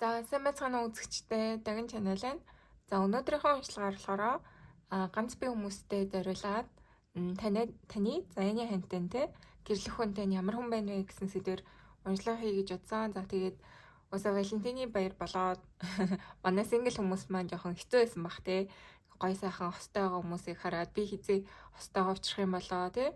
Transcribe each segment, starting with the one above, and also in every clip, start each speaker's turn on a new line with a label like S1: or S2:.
S1: За сайн байцгаана уу үзэгчдээ Даган channel байна. За өнөөдрийнхөө уншлагаар болохоор ганц бие хүмүүстэй зориулаад таны заяаны хантантай гэрлэх хүнтэй нь ямар хүн байна вэ гэсэн сэдвээр уншлага хий гэж бодсон. За тэгээд уусаа Валентины баяр болоод манай сингл хүмүүс маань жоохон хэцүү байсан бах те. Гой сайхан хостой байгаа хүмүүсийг хараад би хизээ хостойгоо авчрах юм болоо те.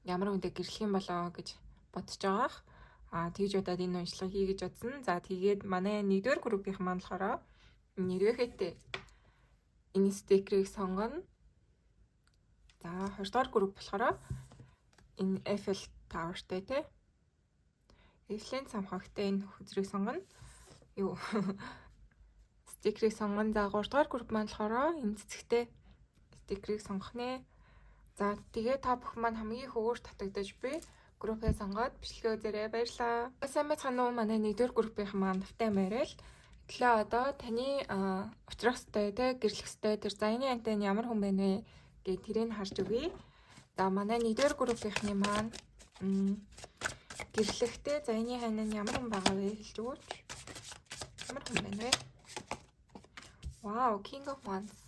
S1: Ямар хүнтэй гэрлэх юм болоо гэж бодож байгаах. Тэгж удаад энэ уншлагыг хий гэж бодсон. За тэгээд манай 1-р группийн маань болохоор нэрвэхэтээ энэ стикерийг сонгоно. За 2-р групп болохоор энэ Eiffel Tower-тэй те. Eiffel-ийн цамхагтай энэ хүзрийг сонгоно. Юу стикерийг сонгоно. За 3-р групп маань болохоор энэ цэцэгтэй стикерийг сонгох нэ. За тэгээд та бүхэн маань хамгийн их өөр татагдаж би группээ сонгоод бичлэгээ үзээрэй. Баярлалаа. Сайн байцгаана уу манай 1-р группийн маань тавтай байрал. Тэглээ одоо таны уучрах ёстой те гэрлэх ёстой тэр заяаны антен ямар хүн байна вэ гэж тэрийг харж өгье. За манай 1-р группийнхны маань гэрлэхтэй заяаны хань нь ямар хүн байгаа вэ хэлж өгөөч. Ямар хүн байна вэ? Wow, King of Wands.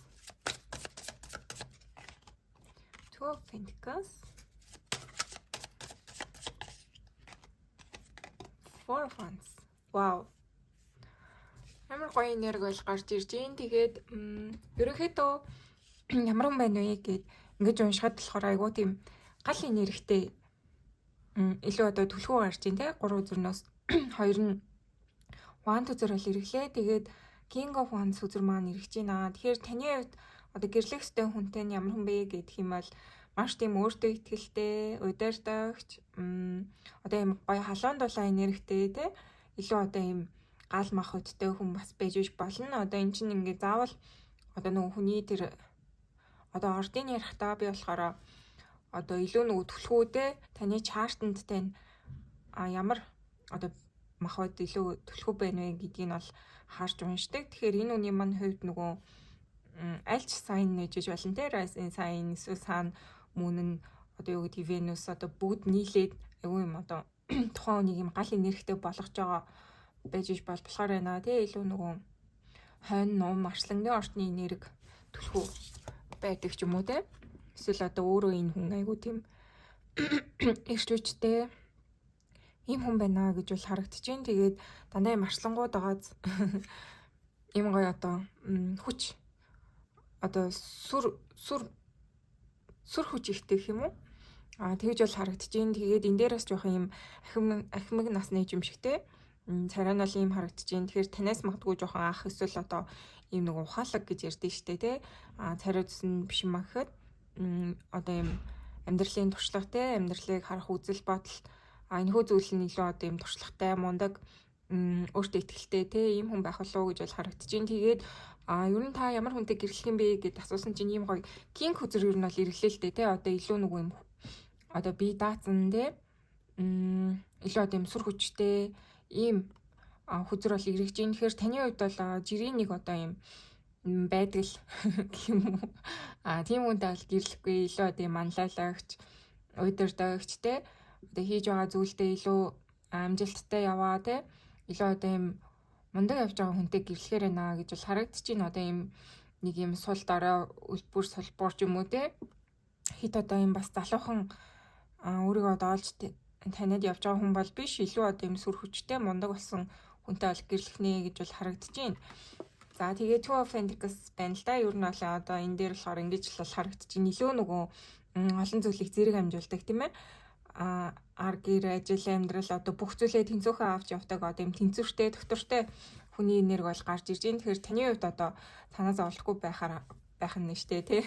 S1: Two of Pentacles. Four of Wands. Wow. Ямар гоё энерги бол гарч ирж байна. Тэгээд ерөнхийдөө ямар хүн байна вэ гэд ингэж уншихад болохоор айгуу тийм гал энергитэй илүү одоо түлхүү гарч байна те. 3 үзүрнөөс 2 нь Wand үзүр бол ирэглээ. Тэгээд King of Wands үзүр маань ирж байна. Тэгэхээр таны хувьд одоо гэрлэх ёстой хүнтэй нь ямар хүн бэ гэдэг юм бол маш тийм өөртөө ихтэй, удирдагч, одоо юм гоё халуун дулаан энергитэй те. Илүү одоо юм гал мах хөдтэй хүн бас байж болно. Одоо эн чинь ингээ заавал одоо нөгөө хүний тэр одоо ордын ярихтаа би болохоор одоо илүү нөгөө түлхүүтэй таны чартанд тань ямар одоо махбод илүү түлхүү байна вэ гэдгийг нь бол харж уншдаг. Тэгэхээр энэ үний маань хувьд нөгөө аль ч сайн нээжж болно те. Rising sign эсвэл сан мөн нь одоо юу гэдэг Venus одоо бүгд нийлээд айгүй юм одоо тухайн үнийг юм гал энергитэй болгож байгаа байж болохоор байна тий. Илүү нөгөө хойно ном арслангийн орчны энерги түлхүү байдаг ч юм уу те. Эсвэл одоо өөрөө энэ хүн айгүй тийм эрч хүчтэй ийм хүн байна гэж бол харагдаж байна. Тэгээд дандаа юм арслангууд байгааз ийм гоё одоо хүч одоо сүр хүч ихтэй гэх юм уу? Тэгж бол харагдаж байна. Тэгээд энэ дээрээс жоохон юм ахимаг насны юм шигтэй. Царай нь бол ийм харагдаж байна. Тэгэхээр танаас магадгүй жоохон ах эсвэл одоо ийм нэг ухаалаг гэж ярьдэн штэ тий. Царай зүсэн биш юм гэхэд одоо ийм амьдралын туршлагатай, амьдралыг харах үзэл бодол энэхүү зүйл нь илүү одоо ийм туршлагатай, мундаг, өөртөө ихтэй тий ийм хүн байх болов уу гэж бол харагдаж байна. Тэгээд ер нь та ямар хүнтэй гэрлэх юм бэ гэд асуусан чинь ийм гоё King хүзэр ер нь бол ирэглээ л дээ тий. Одоо илүү нөгөө юм одоо би даацсан тий. Илүү одоо ийм сүр хүчтэй ийм хүзэр бол ирэж байна. Тэгэхээр таны хувьд бол жирийн нэг одоо ийм байдаг л гэх юм уу. Тийм хүнтэй бол гэрлэхгүй илүү одоо ийм манлайлагч, удирдагч те. Одоо хийж байгаа зүйлдээ илүү амжилттай яваа те. Илүү одоо ийм мундаг явж байгаа хүнтэй гэрлэхээр байна гэж бол харагдаж байна. Одоо ийм нэг ийм сул дараа үлбүр сулбуур ч юм уу те. Хит одоо ийм бас залуухан өөрийгөө доолж таниад явж байгаа хүн бол биш. Илүү одоо ийм сүр хүчтэй мундаг болсон хүнтэй бол гэрлэх нэ гэж бол харагдаж байна. За тэгээ Two of Pentacles байна л да. Ер нь бол одоо энэ дээр болохоор ингэж л харагдаж байна. Илүү нөгөө олон зүйлийг зэрэг амжуулдаг тийм ээ. Гэр ажил амьдрал одоо бүх зүйлээ тэнцвэрхээ авч явдаг одоо ийм тэнцвэртэй доктортой хүний энерги бол гарч ирж байна. Тэгэхээр таны хувьд одоо санаа зовлохгүй байх нь нэштэй тий.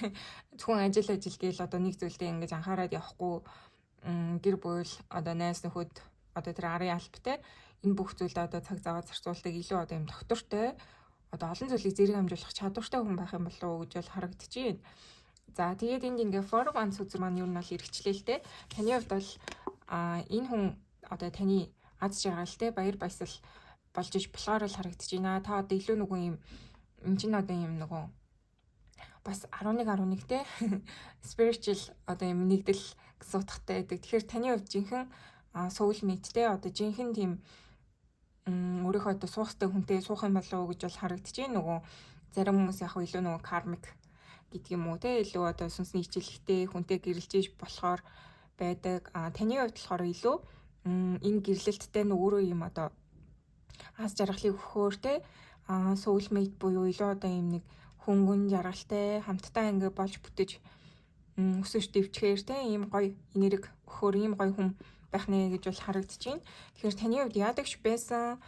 S1: Зөвхөн ажил гээл одоо нэг зүйлдээ ингэж анхаарал явахгүй гэр бүл одоо найз нөхөд одоо тэр арын албатай энэ бүх зүйлд одоо цаг зав зарцуулдаг илүү одоо ийм доктортой одоо олон зүйлийг зэрэг амжуулах чадвартай хүн байх юм болов уу гэж бол харагдаж байна. За тэгээд энд ингээ Four of Wands үзэр маань юу нь бол эргчлээ л те. Таны хувьд бол энэ хүн одоо таны аз жаргалтай баяр баясгал болж иж болохоор л харагдаж байна. Та одоо илүү нөгөө юм энэ чинь одоо юм нөгөө бас 11 те spiritual одоо юм нэгдэл гэсэн утгатай байдаг. Тэгэхээр таны хувьд жинхэнэ soul mate те одоо жинхэнэ тийм өөрийнхөө одоо суухтай хүнтэй суух юм болов уу гэж бол харагдаж байна. Нөгөө зарим хүмүүс яг илүү нөгөө кармик гэдэг юм уу те илүү одоо сүнсний хичээлхтэй хүнтэй гэрэлжиж болохоор байдаг. Таны хувьд болохоор илүү энэ гэрлэлттэй нь өөрөө юм одоо аз жаргалыг өгөхөөр те soulmate буюу илүү одоо юм нэг хөнгөн жаргалтай хамтдаа ингэ болж бүтэж өсөж дэвчгээр те ийм гоё энерги өгөхөөр ийм гоё хүн байх нэ гэж бол харагдаж байна. Тэгэхээр таны хувьд яадагч байсан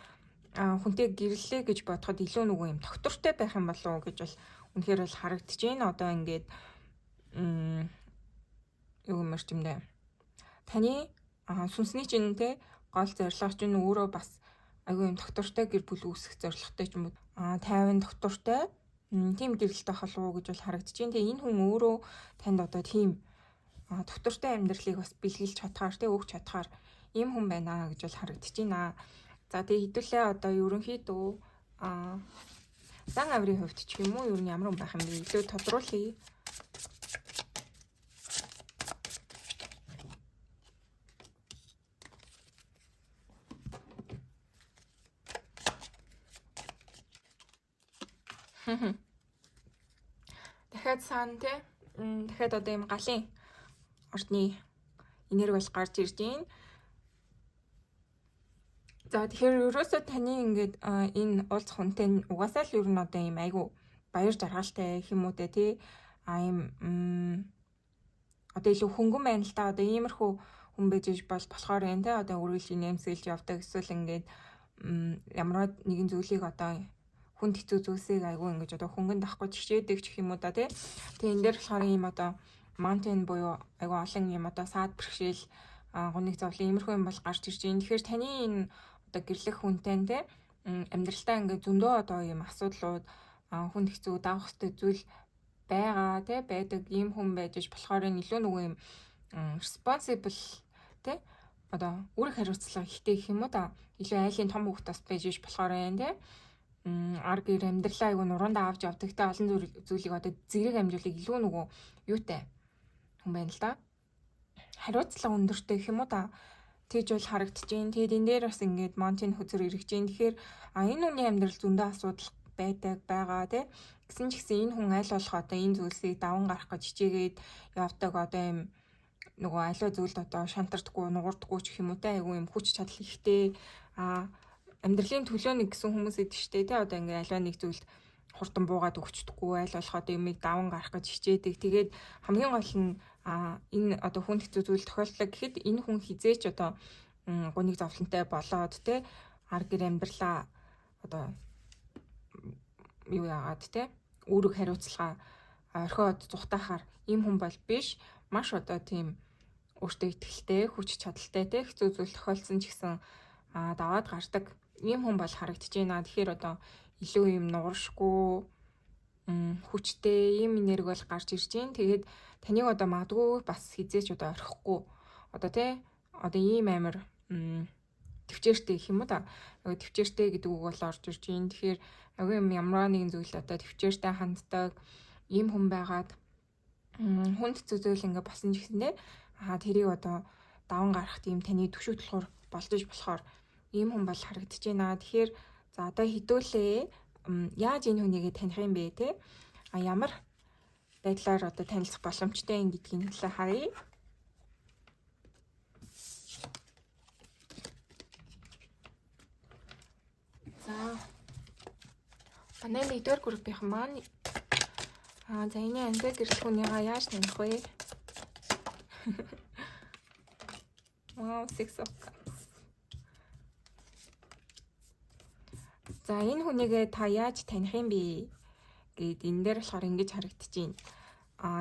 S1: хүнтэй гэрлэлээ гэж бодоход илүү нөгөө юм доктортой байх юм болов уу гэж бол үнэхээр бол харагдаж байна. Одоо ингээд юу юм чимдээ. Таны сүнсний чинь те гол зорилго чинь өөрөө бас айгүй юм доктортой гэр бүл үүсгэх зорилготой ч юм уу. Тайван доктортой тийм гэрэлтэй болов уу гэж бол харагдаж байна. Тэгээ энэ хүн өөрөө танд одоо тийм доктортой амьдралыг бас бэлгэлж чадхаар те өгч чадхаар ийм хүн байна гэж бол харагдаж байна. За тэгээ хэдүүлээ одоо ерөнхийдөө зан авирын хувьд ч юм уу ер нь ямар хүн байх юм бэ? Илүү тодруулъя. Дахиад саана те дахиад одоо юм галын ордны энерги бол гарч ирж байна. За тэгэхээр ерөөсөө таны ингээд энэ уулзах хүнтэй угаасаа л ер нь одоо юм айгу баяр жаргалтай хүмүүдэ тий ийм одоо илүү хөнгөн байна л та одоо иймэрхүү хүн байж болохоор энэ те одоо үргэлжлэн нэмсгэлж явдаг эсвэл ингээд ямар нэгэн зүйлийг одоо хүнд хэцүү зүйлсийг айгу ингэж одоо хөнгөн дахгүй чичээдэг ч юм уу да тий. Тэгээ энэ дээр болохоор ийм одоо mountain буюу айгу олон юм одоо саад бэрхшээл гуниг зовлон иймэрхүү юм бол гарч ирж байна. Тэгэхээр таны энэ одоо гэрлэх хүнтэй те амьдралтаа ингээд зөндөө одоо ийм асуудлууд хүнд хэцүү давах хэвтэй зүйл байгаа те байдаг ийм хүн байж болохоор илүү нөгөө юм responsible те одоо үүрэг хариуцлага ихтэй гэх юм уу да илүү айлын том хүүхдээс байж болохоор байна те ар гэр амьдралаа айгу нуруундаа авч явдаг те олон зүйлийг одоо зэрэг амжуулыг илүү нөгөө юутай хүн байна л да хариуцлага өндөртэй гэх юм уу да тэгж бол харагдаж байна. Тэгээд энэ дээр бас ингээд монтын хөзөр эргэж байна. Тэгэхээр энэ хүний амьдрал зөндөө асуудал байгаа тий. Гэсэн ч гэсэн энэ хүн аль болох одоо энэ зүйлсийг даван гарах гэж хичээгээд явдаг одоо юм нөгөө аливаа зүйлд одоо шантардаггүй, нугардаггүй ч юм уу те айгүй юм хүч чадал ихтэй амьдралын төлөө нэг гэсэн хүмүүс идэв штэ те одоо ингээ аливаа нэг зүйлд хурдан буугаад өгчдөггүй аль болох одоо юмыг даван гарах гэж хичээдэг. Тэгээд хамгийн гол нь энэ одоо хүн хэцүү зүйл тохиолдлоо гэхэд энэ хүн хизээч одоо гуниг зовлонтой болоод те ар гэр амьдралаа одоо юу яагаад те үүрэг хариуцлага орхиод зүхтахаар ийм хүн бол биш маш одоо тийм өөртөө ихтэй хүч чадалтай те хэцүү зүйл тохиолдсон ч гэсэн даваад гардаг ийм хүн бол харагдаж байна. Тэгэхээр одоо илүү юм нугаршгүй хүчтэй ийм энерги бол гарч ирж байна. Тэгээд таныг одоо магадгүй бас хизээч одоо орхихгүй одоо те одоо ийм амар төвчээртэй гэх юм уу та. Төвчээртэй гэдэг үг бол орж ирж байна. Тэгэхээр юм ямар нэгэн зүйл одоо төвчээртэй ханддаг ийм хүн байгаад хүнд хэцүү зүйл ингээ болсон ч гэсэндээ тэрийг одоо даван гарах тийм таны төшөө болохоор болдож болохоор ийм хүн бол харагдаж байна. Тэгэхээр за одоо хэдүүлээ яаж энэ хүнийг таних юм бэ те ямар байдлаар одоо танилцах боломжтой юм гэдгийг хэлээ харъя. За манай нэгдүгээр группийн маань за энэ англи гэрэл хүнийгаа яаж таних вэ? Six of Cups. За энэ хүнийгээ та яаж таних юм бэ гэд энэ дээр болохоор ингэж харагдаж байна.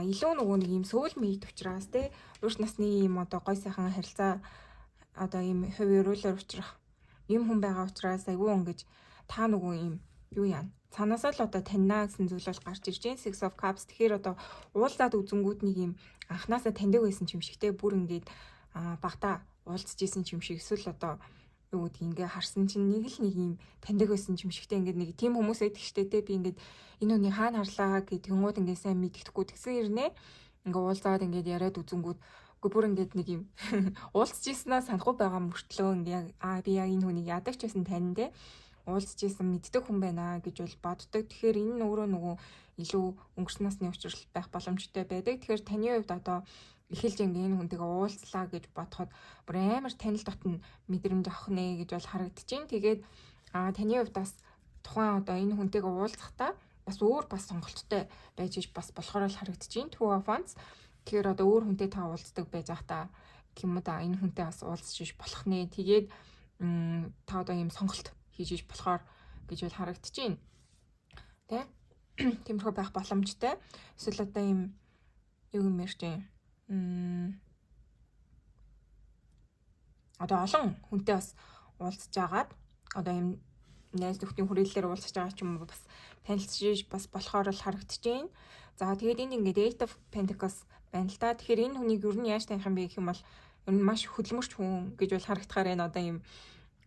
S1: Илүү нөгөө нэг юм soulmate учраас те урт насны юм одоо гой сайхан харилцаа одоо юм хувь өрөөлөөр учрах юм хүн байгаа учраас айгүй ингэж та нөгөө юм юу яана цаанаасаа л одоо таньнаа гэсэн зүйл бол гарч ирж байна. Six of Cups тэгэхээр одоо уулзаад үзэнгүүт нэг юм анханасаа таньдаг байсан юм шиг те бүр ингээд багтаа уулзж исэн юм шиг эсвэл одоо юу гэдэг ингээ харсан чинь нэг л нэг юм таньдаг байсан юм шигтэй ингээд нэг тийм хүмүүс байдаг штэ те би ингээд энэ хүний хаана харлаа гэдэг юмуд ингээ сайн мэддэхгүй тэгсэн ирнэ ингээ уулзаад ингээд яриад үзэнгүүт Үгүй бүр ингээд нэг юм уулзж ийснаа санахгүй байгаа мөртлөө ингээд би яг энэ хүнийг яадаг ч байсан тань те уулзж ийсэн мэддэг хүн байна гэж бол боддог. Тэгэхээр энэ нь өөрөө нөгөө илүү өнгөрсөн насны учрал байх боломжтой байдаг. Тэгэхээр таны хувьд одоо эхэлж ингээ энэ хүнтэйгээ уулзлаа гэж бодоход бүр амар танил дотн мэдрэмж авах нэ гэж бол харагдаж байна. Тэгээд таны хувьд бас тухайн одоо энэ хүнтэйгээ уулзахдаа бас өөр бас сонголттой байж иж бас болохоор л харагдаж байна. Two of Wands. Тэгэхээр одоо өөр хүнтэй та уулздаг байж байхдаа юм да энэ хүнтэй бас уулзж иж болох нэ. Тэгээд та одоо ийм сонголт хийж иж болохоор гэж бол харагдаж байна. Тэ? Тиймэрхүү байх боломжтой. Эсвэл одоо ийм юу юм ярьж байна. Одоо олон хүнтэй бас уулзж агаад одоо ийм найз нөхдийн хүрээлэлээр уулзж байгаа ч юм уу бас танилцж бас болохоор л харагдаж байна. За тэгээд энд ингээд Eight of Pentacles байна л да. Тэгэхээр энэ хүнийг ер нь яаж таних юм бэ гэх юм бол ер нь маш хөдөлмөрч хүн гэж бол харагдахаар байна. Одоо ийм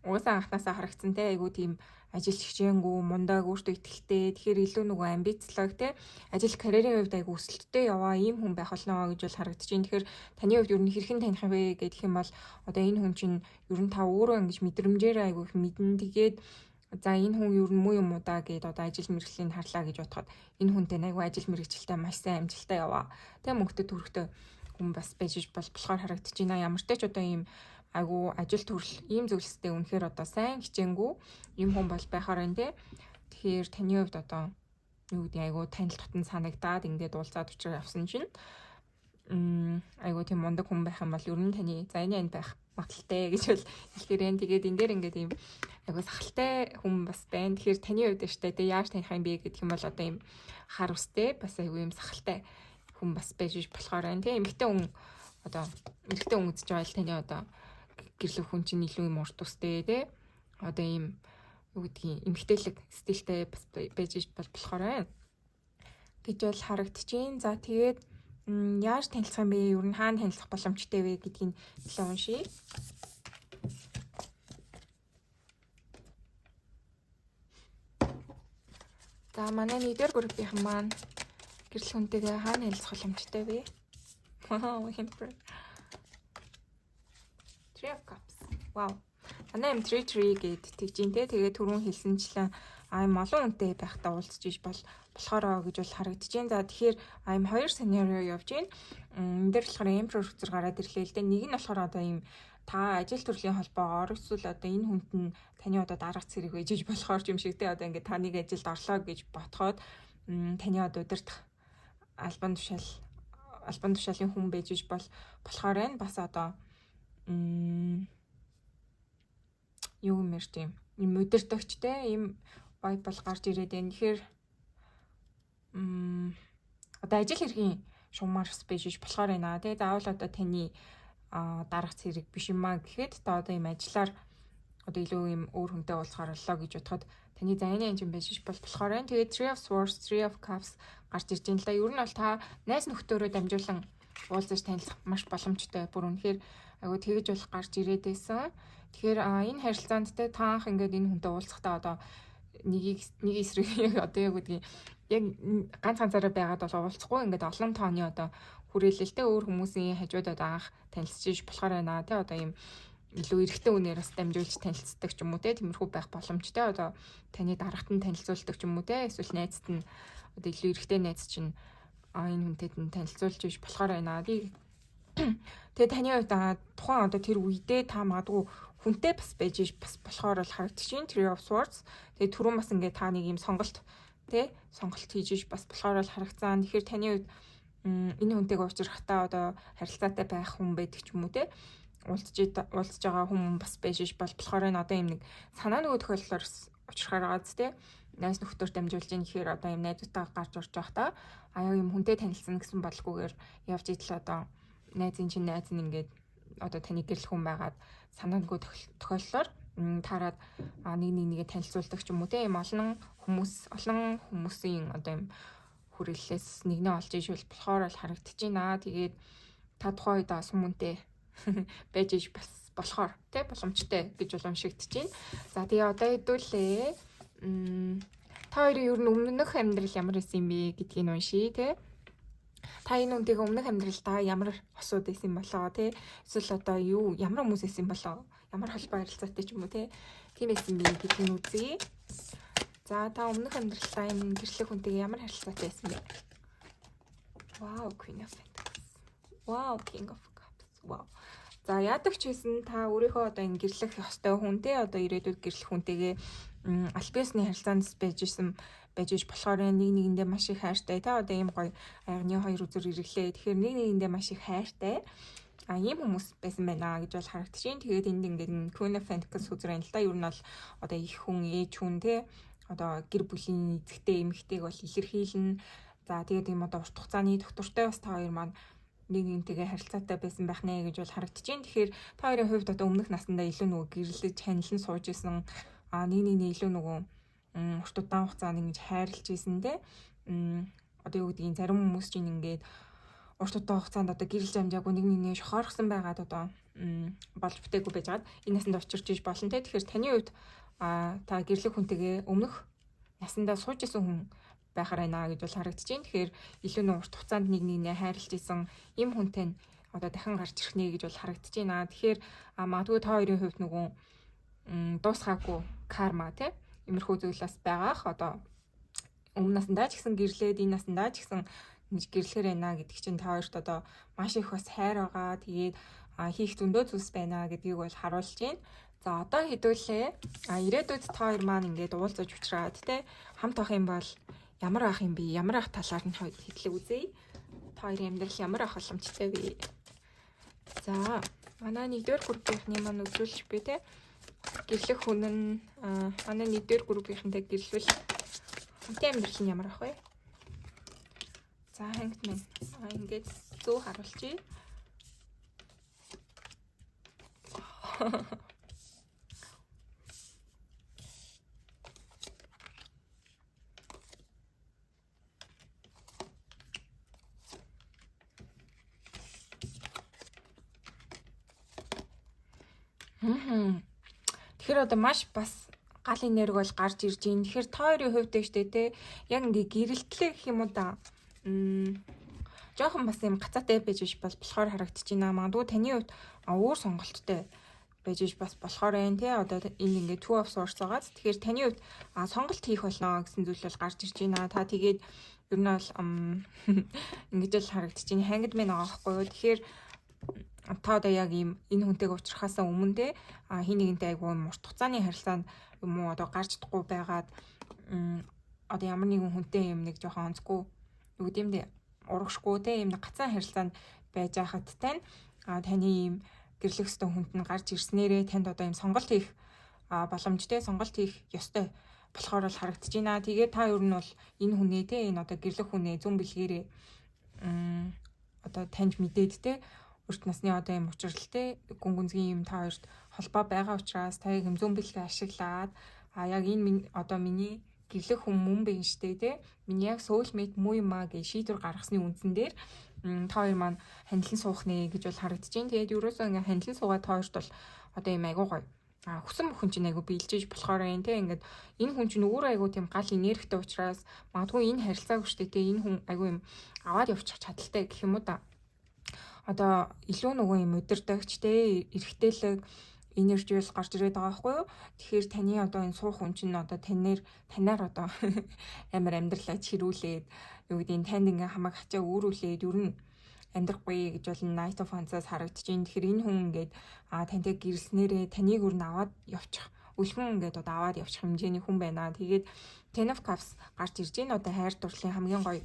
S1: уусаа анханасаа харагдсан те айгуу тийм ажил хичээнгүй мундаг өөртөө ихтэй тэгэхээр илүү нөгөө амбицлог те ажил карьерийн хувьд айгуу өсөлттэй яваа ийм хүн байх болно гэж бол харагдаж байна. Тэгэхээр таны хувьд ер нь хэрхэн таних юм бэ гэх юм бол одоо энэ хүн чинь ер нь та өөрөө ингэж мэдрэмжээр айгуу их мэднэ. Тэгээд за энэ хүн ер нь муу юм уу да гэд одоо ажил мэргэжлийн харлаа гэж бодоход энэ хүнтэй айгуу ажил мэргэжилтэй маш сайн амжилттай яваа. Тэ мөнгөтэй төрхтэй хүн бас байж болохоор харагдаж байна. Ямар ч тач одоо ийм айгу ажил төрөл ийм зөвлөстэй үнэхээр одоо сайн хичээнгүү юм хүн бол байхаар байна те. Тэгэхээр таны хувьд одоо юу гэдэг айгу танил дотн санагдаад ингээд уулзаад учраа явсан чинь айгу тийм мундаг хүн байх юм бол ер нь таны за энэ байх магадaltaй гэж бол хэлэхээр энэ тэгээд энэ дээр ингээд ийм айгу сахалтай хүн бас байна. Тэгэхээр таны хувьд штэ тэ яаж таних юм бэ гэдэг юм бол одоо ийм хар устэй бас айгу ийм сахалтай хүн бас байж болохоор байна те. Эмэгтэй хүн үзэж байгаа л таны одоо гэрлэх хүн чинь илүү юм урт устэй те одоо ийм юу гэдгийг эмгтээлэг стилтэй бас байж болохоор байна гэж бол харагдаж байна. За тэгээд яаж танилцах юм бэ? Ер нь хаана танилцах боломжтой вэ гэдгийг нэлээд уншия. За манай нэгдүгээр группийн маань гэрлэх хүнтэйгээ хаана танилцах боломжтой вэ? Three of Cups. Wow. Манай юм 3 гэд тэгж ин тэ тэгээд түрүүн хэлсэнчлэн аим олон хүнтэй байхдаа уулзж иж болохоор гэж бол харагдаж байна. За тэгэхээр аим 2 сценарио явж байна. Энд дээр болохоор Emperor хүчээр гараад ирлээ л дээ. Нэг нь болохоор одоо ийм та ажил төрлийн холбоогоор эсвэл одоо энэ хүнд нь таны одоо дараах цэрэг байж иж болохоор юм шиг тэ одоо ингээд та нэг ажилд орлоо гэж ботхоод таны одоо удирдах албан тушаалын хүн байж иж болохоор байна. Бас одоо юу юм ярьж юм удирдагчтэй ийм vibe бол гарч ирээд байна. Тэгэхээр одоо ажил хэргийн шугамарс байж болохоор байна. Тэгээ заавал одоо таны дараах цэрэг биш юм аа гэхэд та одоо ийм ажиллаар одоо илүү ийм өөр хүнтэй уулзахаар боллоо гэж бодоход таны зайны анжин байж болохоор байна. Тэгээ Three of Swords, Three of Cups гарч ирж байна л да. Ер нь бол та найз нөхдөөрөө дамжуулан уулзаж танилцах маш боломжтой. Бүр үнэхээр айгу тэгж бол гарч ирээд байсан. Тэгэхээр энэ харилцаанд те та анх ингээд энэ хүнтэй уулзахдаа одоо нэг эсрэг одоо яг үгүй яг ганцаараа байгаад бол уулзахгүй ингээд олон тооны одоо хүрээлэлтэй өөр хүмүүсийн хажууд одоо анх танилцж болохоор байна те одоо ийм илүү эрэгтэй үнээр бас дамжуулж танилцдаг ч юм уу те тиймэрхүү байх боломжтой одоо таны дарагт нь танилцуулдаг ч юм уу те эсвэл найзт нь одоо илүү эрэгтэй найз чинь энэ хүнтэд нь танилцуулж иж болохоор байна. Тэгээ таны хувьд тухайн одоо тэр үедээ та магадгүй хүнтэй бас байж иж бас болохоор л харагдаж байна. Three of Swords. Тэгээ түрүүн бас ингээд та нэг юм сонголт хийж иж бас болохоор л харагцсан. Тэгэхээр таны хувьд энэ хүнтэйгээ уулзрахтаа одоо харилцаатай байх хүн байдаг ч юм уу те уулзж байгаа хүн бас байж иж болохоор энэ одоо юм нэг санаа нөгөө тохиолдлоор учрахаар байгааз те найз нөхдөөр дамжуулж ийн гэхээр одоо юм найзуудтайгаа гарч урж байхдаа аяа юм хүнтэй танилцсан гэсэн бодлогоогоор явж идэл одоо найзын чинь найз нь ингээд одоо таны гэрэл хүн байгаад санаангүй тохиоллоор таарад нэгээ танилцуулдаг ч юм уу те юм олон хүмүүсийн одоо юм хүрээллээс нэгнээ олж ижүүл болохоор л харагдаж байна. Тэгээд та тухайн үед сүмүнтэй байж иж бас болохоор те боломжтой гэж уламжлагдаж байна. За тэгээ одоо хэдүүлээ та хоёрын ер нь өмнөх амьдрал ямар байсан юм бэ гэдгийг уншия те. та энэ үнтэйгээ өмнөх амьдралдаа ямар осууд байсан болоо тий эсвэл одоо юу ямар хүмүүс байсан болоо ямар холбоо харилцаатай ч юм уу тий тийм байсан би гэдгийг үзье. За та өмнөх амьдралдаа энэ гэрлэх хүнтэйгээ ямар харилцаатай байсан бэ? Wow, Queen of Pentacles. Wow, King of Cups. Wow. За яадаг ч гэсэн та өөрийнхөө одоо энэ гэрлэх ёстой хүнтэй одоо ирээдүйд гэрлэх хүнтэйгээ аль биесний харилцаанд байж болохоор нэг нэгэндээ маш их хайртай та одоо ийм гоё айгны хоёр үзүр ирэглээ. Тэгэхээр нэг нэгэндээ маш их хайртай ийм хүмүүс байсан байна гэж бол харагдчихээн. Тэгээд энд ингээд Queen of Pentacles үзрэн л да. Ер нь бол одоо их хүн, ээж хүн те одоо гэр бүлийн эзэгтэй эмэгтэйг бол илэрхийлнэ. За тэгээд ийм одоо урт хугацааны доктортой бас та хоёр маань нэг нэгнтэйгээ харилцаатай байсан байх нэ гэж бол харагдчихээн. Тэгэхээр та хоёрын хувьд одоо өмнөх насандаа илүү нөгөө гэрлэж ханилан сууж исэн нэг нэгний илүү нөгөө урт удаан хугацаанд ингэж хайрлаж исэн те одоо юу гэдгийг зарим хүмүүс чинь ингээд урт удаан хугацаанд одоо гэрэл замжаагүй нэг нэгнээ шохоорхсон байгаад одоо болж бүтээгүй байжгаад энэ насанд очирч иж болно те. Тэгэхээр таны хувьд та гэрлэх хүнтэйгээ өмнөх насандаа сууж исэн хүн байхаар байна гэж бол харагдчихээн. Тэгэхээр илүү нэг урт хугацаанд нэг нэгнээ хайрлаж исэн ийм хүнтэй одоо дахин гарч ирэх нэ гэж бол харагдчихээн. Тэгэхээр магадгүй та хоёрын хувьд нөгөө дуусгаагүй карма те имерхүү зүйлээс байгаах одоо өмнө насандаа ч гэсэн гэрлээд энэ насандаа ч гэсэн ингэж гэрлэхэр байна гэдэг чинь та хоёрт одоо маш их бас хайр байгаа. Тэгээд хийх зөндөө зүйлс байна гэдгийг бол харуулж байна. За одоо хэдүүлээ ирээдүйд та хоёр маань ингээд уулзаж учраад те хамт авах юм бол ямар ах юм бэ? Ямар ах талаар нь хэдлэг үзье. Та хоёрын амьдрал ямар ах боломжтой вэ? За манай нэгдүгээр группийнхний маань үзүүлж би те гэрлэх хүн нь манай нэгдүгээр группийнхэнтэй гэрлвэл хамтын амьдрал нь ямар ах вэ? За хангт минь ингээд зөө харуулчих. Тэгэхээр одоо маш бас гал энерги бол гарч ирж байна. Тэгэхээр та хоёрын хувьд дэжтэй те яг ингээ гэрэлтлээ гэх юм уу да. Жохон бас юм гацаатай байж болохоор харагдчихээн. Магадгүй таны хувьд өөр сонголттой байж бас болохоор байна те. Одоо энэ ингээ two of swords байгаа. Тэгэхээр таны хувьд сонголт хийх болно гэсэн зүйл бол гарч ирж байна. Та тэгээд ер нь бол ингэж л харагдчихээн. Хангид мэн байгаа байхгүй юу. Тэгэхээр та одоо яг ийм энэ хүнтэйг уулзрахаасаа өмнө те хин нэгэнтэй айгүй урт хугацааны харилцаанд юм уу одоо гарч чадахгүй байгаад одоо ямар нэгэн хүнтэй юм нэг жоохон онцгүй юу гэмдэ урагшгүй те ийм гацаан харилцаанд байж байхад таны ийм гэрлэх ёстой хүнд нь гарч ирснээрээ танд одоо ийм сонголт хийх боломжтой сонголт хийх ёстой болохоор бол харагдаж байна. Тэгээд та ер нь бол энэ хүнээ те энэ одоо гэрлэх хүнээ зүүн бэлгээрээ одоо таньж мэдээд те урт насны одоо юм учралтай гүнгүнзгийн юм та хоёрт холбоо байгаа учраас та яг зүүн бэлгээ ашиглаад яг энэ одоо миний гэрлэх хүн мөн бэ штэ те миний яг soulmate муу юм гэж шийдвэр гаргасны үндсэн дээр та хоёр маань хандлан суух нэ гэж бол харагдаж байна. Тэгээд ерөөсөө ингээ хандлан суугаад та хоёрт бол одоо юм айгуу гоё хүсэн бүхэн чинь айгуу биелжиж болохоор юм те ингээд энэ хүн чинь өөр айгуу тийм гал энергитэй учраас магадгүй энэ харилцаагүй штэ те энэ хүн айгуу юм аваад явчих чадaltaй гэх юм уу да. Одоо илүү нөгөө юм өдөрдөгч те эргэтэлэг энержи бол гарч ирээд байгаа байхгүй юу. Тэгэхээр таны одоо энэ суух хүн чинь одоо танаар одоо амар амьдралаа чирүүлээд юу гэдэг танд ингээ хамаг хачаа өөрүүлээд ер нь амьдрахгүй гэж бол Knight of Wands-аас харагдаж байна. Тэгэхээр энэ хүн ингээд тантай гэрэлснээрээ таныг өөр нь аваад явчих үлхэн ингээд одоо аваад явчих хэмжээний хүн байна. Тэгээд Ten of Cups гарч ирж байна. Одоо хайр дурлалын хамгийн гоё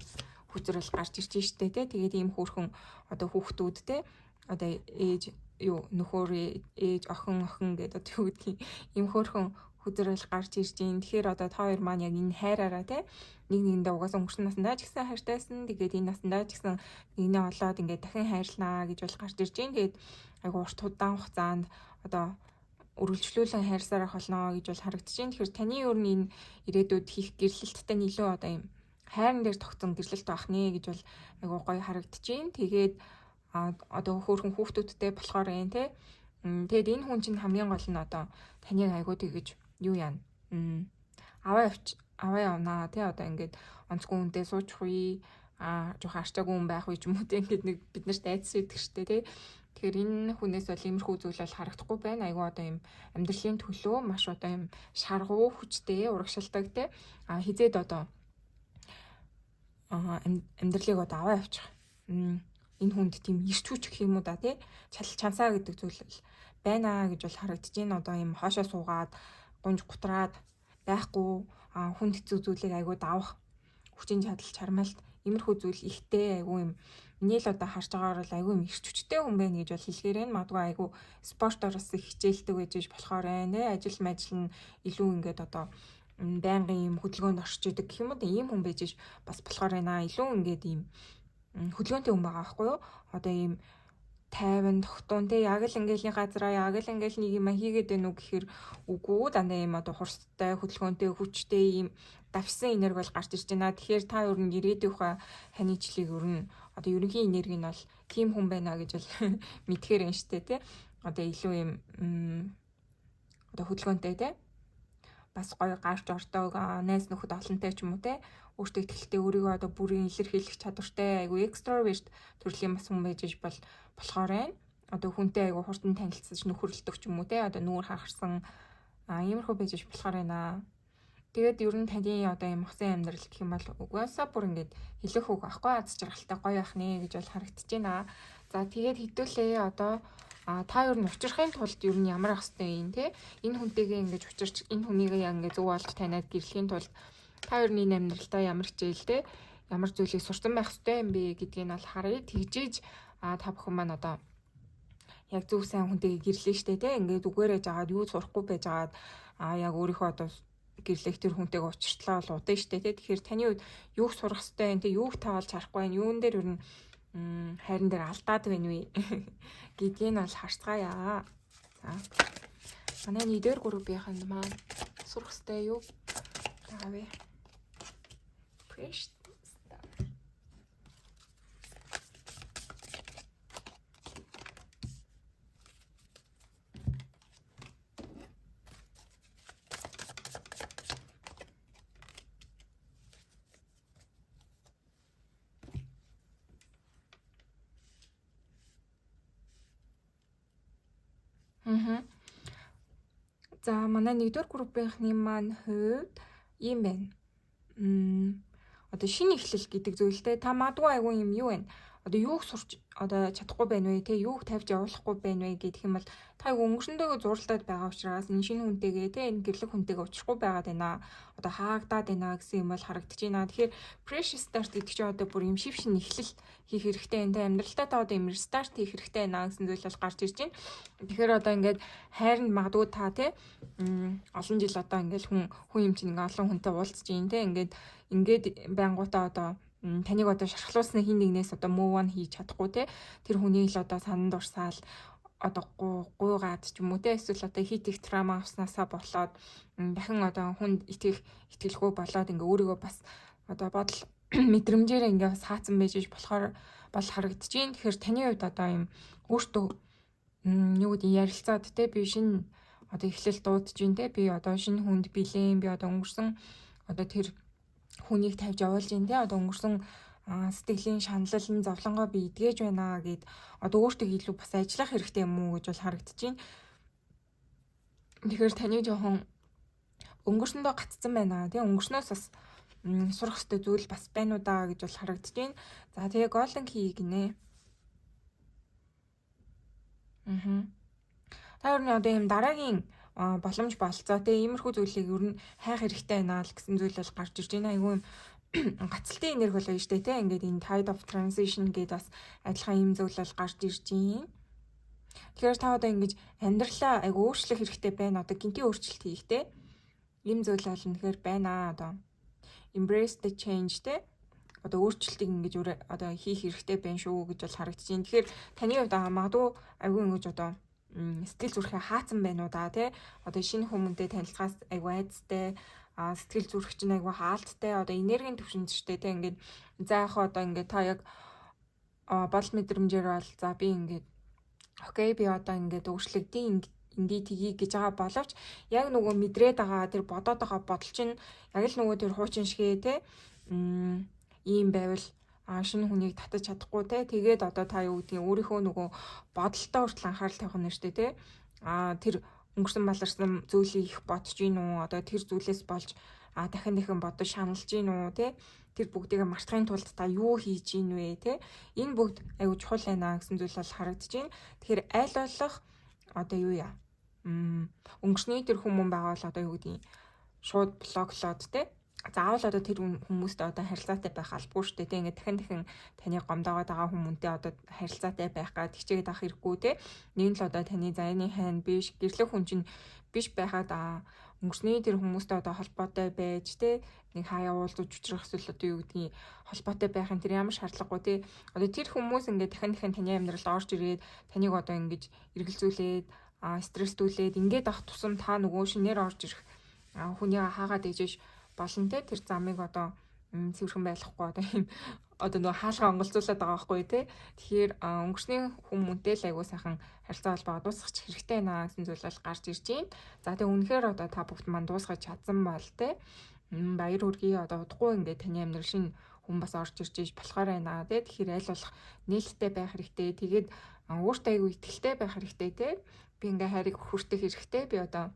S1: хүзрэл гарч ирж штэ те. Тэгээд ийм хөөрхөн одоо хүүхдүүд те одоо ээж юу нөхөр ээж охин гэдэг одоо юу гэдгийг ийм хөөрхөн хүзрэл гарч ирж байна. Тэгэхээр одоо та хоёр маань яг энэ хайраараа те нэг нэгэндээ угаасаа өнгөрсөн насандаа ч гэсэн хайртайсан. Тэгээд энэ насандаа ч гэсэн нэгнээ олоод ингээд дахин хайрлнаа гэж бол гарч ирж байна. Тэгээд айгу урт удаан хугацаанд одоо үргэлжлүүлэн хайрсарах болно гэж бол харагдаж байна. Тэгэхээр таны өөр нь энэ ирээдүйд хийх гэрлэлттэй илүү одоо юм хайрн дээр тогтсон гэрлэлт байх нэ гэж бол айгу гоё харагдаж байна. Тэгээд одоо хөөрхөн хүүхдүүдтэй болохоор юм те. Тэгээд энэ хүн чинь хамгийн гол нь одоо таныг айгуу тэгэж юу яана. Аваа явнаа те одоо ингээд онцгүй хүнтэй суучих үе жоохон арчаагүй хүн байх үе ч юм уу те ингээд нэг бид нарт айдас өгдөг штэ те. Тэгэхээр энэ хүнээс бол иймэрхүү зүйл бол харагдахгүй байна. Айгу одоо юм амьдралын төлөө маш одоо юм шаргуу хүчтэй урагшилдаг те. Хизээд одоо амьдралыг одоо аваа явчих. Энэ хүнд тийм ирч хүч гэх юм уу да тий. Чансаа гэдэг зүйл байна гэж бол харагдаж байна. Одоо юм хоошоо суугаад гунж гутраад байхгүй хүнд хэцүү зүйлийг айгуу давах хүчин чадал чармаалт иймэрхүү зүйл ихтэй айгуу юм нийл одоо харж байгаагаар бол айгүй юм ирч хүчтэй хүн байна гэж бол хэлэхээр энэ магадгүй айгүй спортороос их хичээлдэг байж болохоор нэ ажил нь илүү ингээд одоо байнгын юм хөдөлгөөнд орж идэг гэх юм уу ийм хүн байж бас болохоор байна илүү ингээд ийм хөдөлгөөнтэй хүн байгаа байхгүй юу одоо ийм тайван тогтун те яг л ингээл нэг газараа яг л ингээл нэг юм хийгээд байна уу гэхээр үгүй дандаа ийм одоо хурцтай хөдөлгөөнтэй хүчтэй ийм давсан энерги бол гарч ирж байна. Тэгэхээр та ер нь ирээдүйнхээ ханийчлыг ер нь одоо ерөнхий энерги нь бол тийм хүн байна гэж бол мэдхээр юм штэ тий. Одоо илүү юм одоо хөдөлгөөнтэй тий. Бас гоё гарч ордог найз нөхөд олонтой ч юм уу тий. Өөртөө ихтэй өөрийгөө одоо бүрийн илэрхийлэх чадвартай айгу экстраверт төрлийн бас хүн байж бол болохоор байна. Одоо хүнтэй айгу хурдан танилцаж нөхөрлөдөг ч юм уу тий. Одоо нүүр хахарсан иймэрхүү байж болохоор байна. Тэгээд ер нь таны одоо юм хосын амьдрал гэх юм бол угаасаа бүр ингээд хэлэх үг ахгүй аз жаргалтай гоё байх нэ гэж бол харагдаж байна. За тэгээд хэдүүлээ одоо та ер нь учрахын тулд ер нь ямар ах хэвтэй юм те энэ хүнтэйгээ ингэж учирч энэ хүнийг яг ингээд зөв олж таниад гэрлэхийн тулд та ер нь энэ амьдралдаа ямар хичээлтэй ямар зүйлийг сурсан байх хэвтэй юм бэ гэдгийг нь бол харъя. Тэгжээж та бүхэн маань одоо яг зөв сайн хүнтэйгээ гэрлээ штэ те ингээд үгээрэж агаад юу сурахгүй байж агаад яг өөрийнхөө одоо гэрлэх тэр хүнтэйгээ учиртлаа бол удаа штэ тий. Тэгэхээр таны хувьд юуг сурах хэвтэй энэ юуг таавалж харахгүй байна. Юун дээр ер нь хайран дээр алдаад байна вэ гэдгийг нь бол харцгаая. За. Манай нэгдүгээр группийнхэн маань сурах хэвтэй юу таавэ. Fresh. За манай нэгдүгээр группийнхны маань хувьд ийм байна. Одоо шинэ эхлэл гэдэг зүйлтэй та магадгүй айгүй юм юу вэ? Одоо юуг сурч одоо чадахгүй байна вэ? Тэ юуг тавьж явуулахгүй байна вэ гэх юм бол та өнгөрсөндөө зурлаад байгаа учраас энэ шинэ хүнтэйгээ тэ энэ гэрлэх хүнтэйгээ уулзахгүй байгаад байна. Одоо хаагдаад байна гэсэн юм бол харагдаж байна. Тэгэхээр fresh start гэдэг чинь одоо бүр юм шив шин эхлэл хийх хэрэгтэй энэ амьдралдаа та одоо юм restart хийх хэрэгтэй байна гэсэн зүйл бол гарч ирж байна. Тэгэхээр одоо ингээд хайранд магадгүй та тэ олон жил одоо ингээд хүн юм чинь ингээд олон хүнтэй уулзж юм тэ ингээд байнгутаа одоо таныг одоо шархлуулсны хин нэгнээс одоо move on хийж чадахгүй те тэр хүний л одоо сананд урсаал одоо гуйгаад ч юм уу те эсвэл одоо хит их трама авснаасаа болоод дахин одоо хүнд итгэлгүй болоод ингээ өөрийгөө бас одоо бодол мэдрэмжээр ингээ бас хаацсан байж болохоор бол харагдаж байна. Тэгэхээр таны хувьд одоо юм өөртөө юу гэдэг ярилцаад те би шинэ одоо эхлэл дуудаж байна те би одоо шинэ хүнд билээ би одоо өнгөрсөн одоо тэр хүнийг тавьж явуулж ин тэ одоо өнгөрсөн сэтгэлийн шаналл нь зовлонгоо би эдгэж байна гэд одоо өөртөө илүү бас ажиллах хэрэгтэй юм уу гэж бол харагдаж байна. Тэгэхээр таны жоохон өнгөрсөндөө гаццсан байна тий өнгөрснөөс бас сурах хэрэгтэй зүйл бас байна уу даа гэж бол харагдаж байна. За тэгээ golden key гинэ. Та юу одоо юм дараагийн боломж болцоо те иймэрхүү зүйлийг ер нь хайх хэрэгтэй байна л гэсэн зүйл бол гарч ирж байна. Айгүй гацалтын энерги болоо штэ те ингээд энэ tide of transition гэдэг бас адилхан юм зүйл бол гарч ирж байна. Тэгэхээр та одоо ингэж амьдралаа айгүй өөрчлөх хэрэгтэй байна. Одоо гинтийн өөрчлөлт хийх те ийм зүйл бол үнэхээр байна одоо embrace the change те одоо өөрчлөлтийг ингэж одоо хийх хэрэгтэй байна шүү гэж бол харагдаж байна. Тэгэхээр таны хувьд магадгүй айгүй ингэж одоо сэтгэл зүрхээ хаацсан байна уу да тий одоо шинэ хүмүүнтэй танилцахаас айгүй айцтай сэтгэл зүрх чинь айгүй хаалттай одоо энергийн төвшинч штэ тий ингээд за яг одоо ингээд та яг бол мэдрэмжээр бол за би ингээд окей би одоо ингээд өөрчлөгдөе ингээд тгий гэж байгаа боловч яг нөгөө мэдрээд байгаа тэр бодоод байгаа бодол чинь яг л нөгөө тэр хуучин шигээ тий ийм байвал шинэ хүнийг татаж чадахгүй те. Тэгээд одоо та юу гэдгийг өөрийнхөө нөгөө бодолтой хүртэл анхаарал тавих нь шүү дээ те. Тэр өнгөрсөн баларсан зүйлийг их бодож гин үү? Одоо тэр зүйлээс болж дахин бодож шаналж гин үү те? Тэр бүгдийг мартахын тулд та юу хийж гин вэ те? Энэ бүгд аюу чухал байна гэсэн зүйл бол харагдаж байна. Тэгэхээр аль болох одоо юу яа? Өнгөрсний тэр хүмүүс байгаа бол одоо юу гэдгийг шууд блоклоод те. Заавал одоо тэр хүмүүстэй одоо харилцаатай байх албагүй шүү дээ. Ингээд дахин таны гомдоогоод байгаа хүмүүнтэй одоо харилцаатай байх гад хичээгээд авах хэрэггүй те. Нэг л одоо таны зайны хайн биш, гэрлэх хүн чинь биш байхад өнгөрсний тэр хүмүүстэй одоо холбоотой байж те. Нэг хаяа уулзаж учрах эсвэл одоо юу гэдгийг холбоотой байх нь тэр ямар шаардлагагүй те. Одоо тэр хүмүүс ингээд дахин таны амьдралд орж ирээд таныг одоо ингэж эргэлзүүлээд стресстүүлээд ингээд авах тусам та нөгөө шинээр орж ирэх хүнийг хаагаад ээжэж болон те тэр замыг одоо цэвэрхэн байлгахгүй одоо юм одоо нөгөө хаалгаа онголцуулаад байгаа байхгүй те. Тэгэхээр өнгөрсний хүмүүнтэй л аягүй сайхан харилцаа холбоо дуусгах хэрэгтэй наа гэсэн зүйл бол гарч ирж байна. За тэгээ үнэхээр одоо та бүгд манд дуусгаж чадсан бол те баяр хүргэе одоо удахгүй ингээд таны амьдрал шинэ хүн бас орж ирж болохоор байна те. Тэгэхээр аль болох нээлттэй байх хэрэгтэй. Тэгээд өөртөө аягүй ихтэй байх хэрэгтэй те. Би ингээ хайрыг хүртэх хэрэгтэй. Би одоо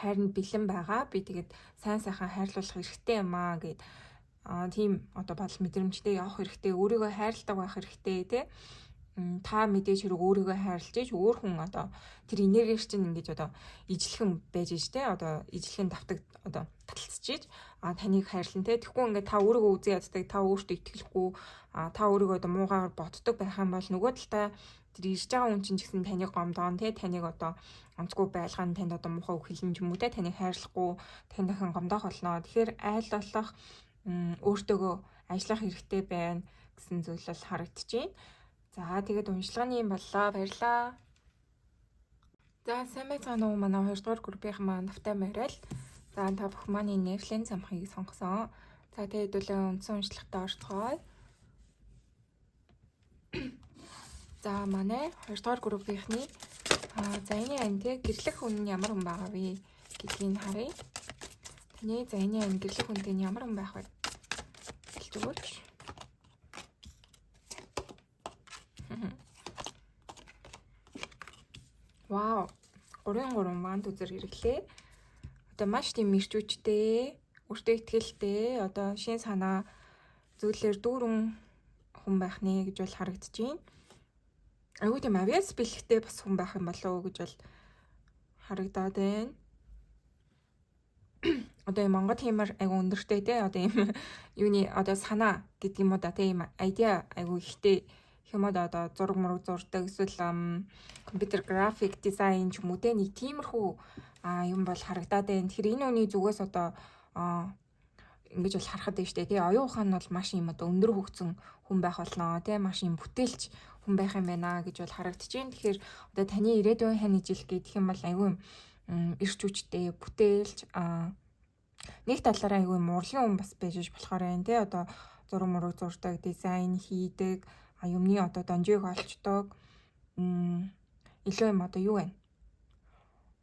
S1: хайрнд бэлэн байгаа. Би тэгээд сайн сайхан хайрлуулах хэрэгтэй юм гэд тийм одоо бодол мэдрэмжтэй явах хэрэгтэй. Өөрийгөө хайрладаг байх хэрэгтэй те. Та мэдээж хэрэг өөрийгөө хайрлаж иж өөр хүн одоо тэр энергич чинь ингэж одоо ижлэхэн байж штэ. Одоо ижлэхэн давтаг одоо таталцж иж таныг хайрлан те. Тэгэхгүй ингээд та өөрийгөө үзэн яддаг, та өөртөө итгэлгүй, та өөрийгөө одоо муугаар боддог байх юм бол нөгөө талаа тэр ирж байгаа хүн чинь ч гэсэн таныг гомдоон те. Таныг одоо онцгүй байлгаан танд одоо муухай үг хэлнэ ч юм уу те. Таныг хайрлахгүй тань дахин гомдоох болно. Тэгэхээр айл болох өөртөөгөө ажиллах хэрэгтэй байна гэсэн зүйл бол харагдаж байна. За тэгээд уншлагын юм боллоо. Баярлаа. За сайн байцгаана уу манай 2 дугаар группийн маань Навтай Марил. За та бүх маань нэрлийн замхыг сонгосон. За тэгээд үлээ үндсэн уншлагатаа орцгоё. За манай 2 дугаар группийнхний зайны анти гэрлэх хүн нь ямар хүн байгаа вэ гэдгийг харъя. Таны зайны ан гэрлэх хүнтэй нь ямар хүн байх вэ? Хэлж өгөөч. Вау. 3 манд үзэр хэрэглээ. Одоо маш тийм мэрчүүчтэй, өөртөө ихтэй, одоо шин санаа зүйлээр дүүрэн хүн байх нэ гэж бол харагдаж байна. Айгуу тийм авиас бэлгтэй бас хүн байх юм болоо гэж бол харагдаад байна. Одоо юм Монгол хэмээр айгуу өндөртэй те. Одоо юм юуны одоо санаа гэдэг юм уу да тийм айдиа айгуу ихтэй хэмэд одоо зураг мураг зурдаг эсвэл компьютер график дизайн ч юм уу те нэг тиймэрхүү юм бол харагдаад байна. Тэгэхээр энэ үний зүгээс одоо ингэж бол харахад байна штэ тий. Оюун ухаан нь бол маш юм одоо өндөр хөгжсөн хүн байх болно тий. Маш юм бүтээлч хүн байх юм байна гэж бол харагдаж байна. Тэгэхээр одоо таны ирээдүйн хань ижил гэх юм бол айгүй эрч хүчтэй бүтээлч нэг талаараа айгүй мурлын хүн бас байж болохоор байна тий. Одоо зураг мураг зурдаг, дизайн хийдэг, юмны одоо донжиг олчдог илүү юм одоо юу вэ?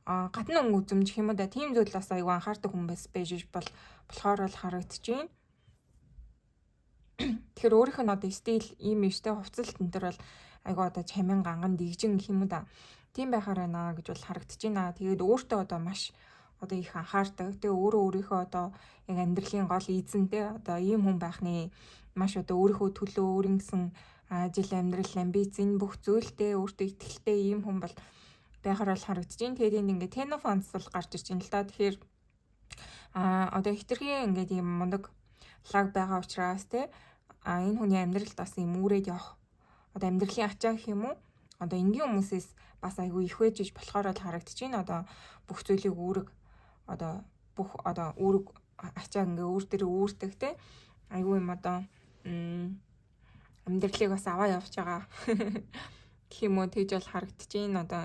S1: Гадны өнгө үзэмж гэх юм да тийм зүйл бас айгүй анхаардаг хүн байж болохоор бол харагдаж байна. Тэгэхээр өөрийнх нь одоо стил ийм юмштэй хувцалт энэ төр бол айгүй одоо чамин ганган дэгжин гэх юм да тийм байхаар байна гэж бол харагдаж байна. Тэгээд өөртөө одоо маш одоо их анхаардаг. Тэгээ өөрийнхөө одоо яг амьдралын гол эзэнтэй одоо ийм хүн байх нэ. Маш одоо өөрийнхөө төлөө өөрийн гэсэн ажил амьдрал амбиц энэ бүх зүйлтэй өөртөө ихтэй ийм хүн бол байхаар бол харагдаж байна. Тэгээд энд ингээд Xenophons бол гарч ирж байна л да. Тэгэхээр одоо хитрхийн ингээд ийм мундаг лаг байгаа учраас те энэ хүний амьдралд бас ийм үүрээд явах одоо амьдралын ачаа гэх юм уу? Одоо энгийн хүмүүсээс бас айгүй их байж болохоор бол харагдаж байна. Одоо бүх зүйлийг үүрэг одоо бүх одоо үүрэг ачаа ингээ үүр дээр үүрдэг те айгүй юм одоо амьдралыг бас аваа явж байгаа гэх юм уу тэгж бол харагдаж байна. Одоо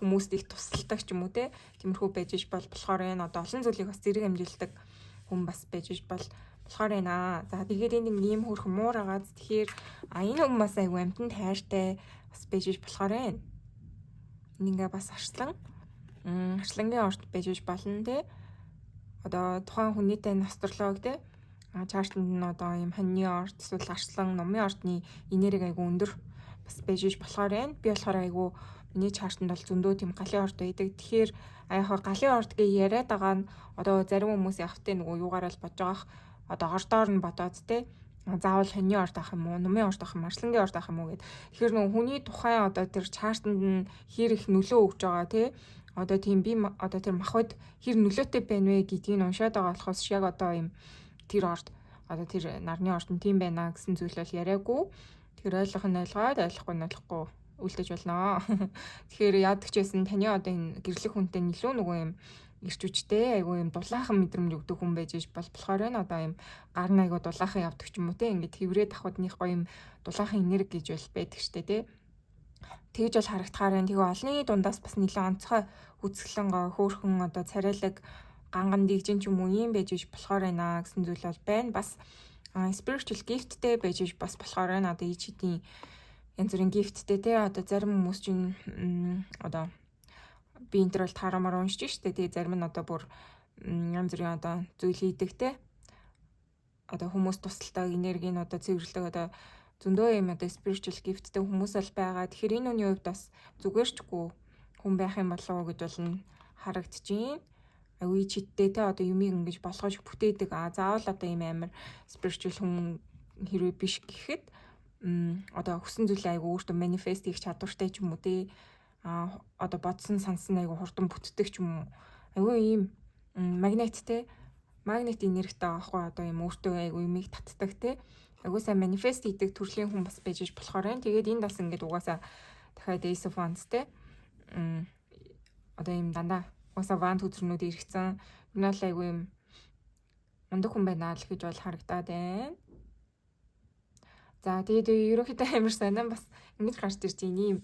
S1: хүмүүст их тусалдаг ч юм уу те тиймэрхүү байж болохоор энэ одоо олон зүйлийг бас зэрэг амжилтдаг хүн бас байж болохоор байна. За тэгээд энд ийм хөрх муур агаад тэгэхээр энэ хүн бас айгүй амтнд хайртай бас байж болохоор байна. Ингээ бас арслангийн орд байж болно те. Одоо тухайн хүнийтэй нострлог те чартанд нь одоо ийм хоньны орд, эсвэл арслан, номын ордны энерги айгүй өндөр бас байж болохоор байна. Би болохоор айгүй миний чартанд бол зөндөө тийм галын орд байдаг. Тэгэхээр яг галын орд гээ яриад байгаа нь одоо зарим хүмүүс явахтай нөгөө юугаараа л бодож байгаах. Одоо ордоор нь бодоод те заавал хоньны орд авах юм уу, номын орд авах юм, арслангийн орд авах юм уу гэд. Тэгэхээр нөгөө хүний тухайн одоо тэр чартанд нь хэр их нөлөө өгж байгаа те. Одоо тийм би одоо тэр махбод хэр нөлөөтэй байна вэ гэдгийг уншаад байгаа болохоос яг одоо ийм тэр орд одоо тэр нарны орд нь тийм байна гэсэн зүйл бол яриаггүй. Тэр ойлгох нь ойлгоод ойлгохгүй нь ойлгохгүй үлдэж болно. Тэгэхээр яадаг ч байсан таны одоо энэ гэрлэх хүнтэй илүү нөгөө юм ирч хүчтэй айгүй юм дулаахан мэдрэмж өгдөг хүн байж болохоор байна. Одоо юм гар нь айгүй дулаахан явдаг ч юм уу те. Ингээд хэврээд ахвадных гоё юм дулаахан энерги гэж бол байдаг штэ те. Тэгж бол харагдахаар байна. Тэгээ олны дундаас бас нэлээд онцгой үзэсгэлэн гоо хөөхөн одоо царайлаг ганган дэгжин ч юм уу юм байж болохоор байна гэсэн зүйл бол байна. Бас spiritual giftтэй байж бас болохоор байна. Одоо ичидийн янз бүрийн giftтэй те. Одоо зарим хүмүүс чинь одоо би энэ төр бол таарамаар уншиж штэ. Тэгээ зарим нь одоо бүр янз бүрийн одоо зүйл хийдэг те. Одоо хүмүүс тусалтай энерги нь одоо цэвэрлэг одоо зөндөө юм одоо spiritual giftтэй хүмүүс л байгаа. Тэгэхээр энэ үний хувьд бас зүгээрчгүй хүн байх юм болов уу гэж болно харагдчихээн. Аюу чидтэй те одоо юмыг ингэж болгож бүтээдэг. Заавал одоо юм амар spiritual хүн хэрвээ биш гэхэд одоо хүссэн зүйлээ аюу өөртөө manifest хийх чадвартай ч юм уу те. Одоо бодсон сансан аюу хурдан бүтдэг ч юм уу. Аюу ийм магнит те. Магнит энергитэй аахгүй одоо юм өөртөө аюу юмыг татдаг те. Аюу сайн manifest хийдэг төрлийн хүн бас байж болохоор байна. Тэгээд энэ бас ингээд угаасаа дахиад Ace of Wands те. Одоо юм дандаа угаасаа вант үзрнүүд иргэцэн юунал айгүй юм ундаг хүн байна л гэж бол харагдаад байна. За тэгээд ерөнхийдөө амар санаа бас ингэж гарч ирж байна юм.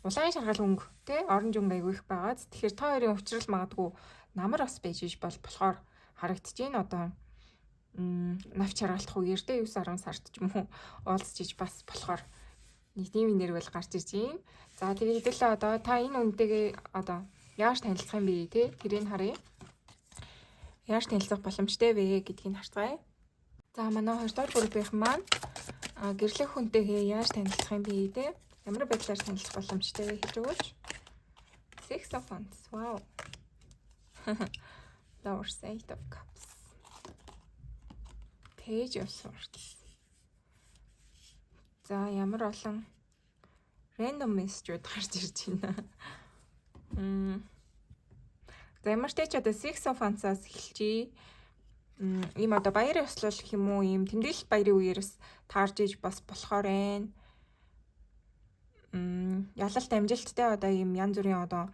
S1: Улаан шаргал өнгө те оранж өнгө айгүй их байгаа. Тэгэхээр та хоёрын уучрал магадгүй намар бас байж болохоор харагдаж байна. Одоо навч харгалтах үеэр те 9-10 сард ч юм уу уулзчих бас болохоор нэг тийм энерги бол гарч ирж байна. За тэгээд хэдүүлээ одоо та энэ үнэтэйгээ одоо яаж танилцах юм бэ те тэрийг харъя. Яаж танилцах боломжтой вэ гэдгийг харцгаая. За манай 2 дугаар группийнх маань гэрлэх хүнтэйгээ яаж танилцах юм бэ те ямар байдлаар танилцах боломжтой вэ гэж өгөөч. Six of Wands. Wow. Lower Eight of Cups. Page of Swords. За ямар олон random message-ууд гарч ирж байна. За ямар ч тач одоо Six of Wands-аас эхэлчихье. Ийм одоо баярын ёслол гэх юм уу ийм тэмдэглэл баярын үеэрс таарж иж бас болохоор байна. Ялалт амжилттай одоо ийм янз бүрийн одоо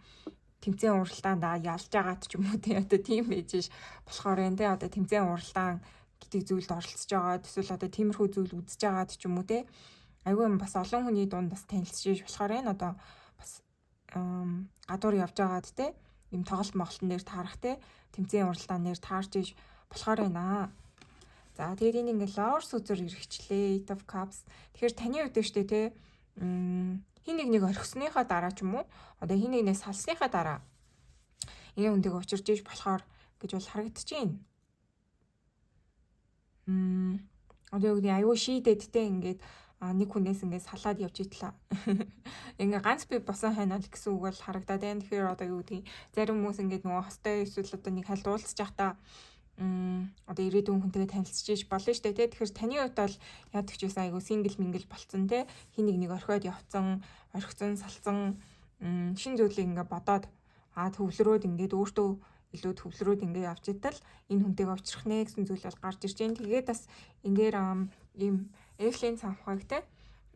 S1: тэмцээн уралдаанд ялж байгаад ч юм уу тий одоо тийм байж болохоор байна тий одоо тэмцээн уралдаан гэдэг зүйлд оролцож байгаа эсвэл одоо тиймэрхүү зүйл үзэж байгаад ч юм уу тий айгүй бас олон хүний дунд бас танилцж болохоор байна одоо бас гадуур явж байгаад тий юм тоглолт моголтон дээр таарах тий тэмцээн уралдаан дээр таарж иж болохоор байна. За тэгээд энэ ингээ lower сүзэр иргэчлээ Eight of Cups. Тэгэхээр таны хувьд шүү дээ тий хин нэг орхисныхаа дараа ч юм уу одоо хин нэгнээс салсныхаа дараа энэ хүнтэйг учирж иж болохоор гэж бол харагдаж байна. Одоо юу гэдэг аюу шийдэд те ингээд нэг хүнээс ингээд салаад явж итлээ. Ингээ ганц би босон хайнаа л гэсэн үг бол харагдаад байна. Тэгэхээр одоо юу гэдэг зарим хүмүүс ингээд нөгөө хостой эсвэл одоо нэг хальт уулзж явахдаа одоо ирээдүйн хүнтэйгээ танилцж иж болно шүү дээ тий. Тэгэхээр таны хувьд бол яадаг ч байсан айгу сингл мингл болцсон тий. Хин нэг орхиод явцсан, орхицсан, салцсан шин зүйлийг ингээ бодоод төвлөрөөд ингээд өөртөө илүү төвлөрөөд ингээ явж итэл энэ хүнтэйгээ уулзрах нэ гэсэн зүйл бол гарч ирж байна. Тэгээд бас энэ дээр ийм Эвлин цанхаг тий.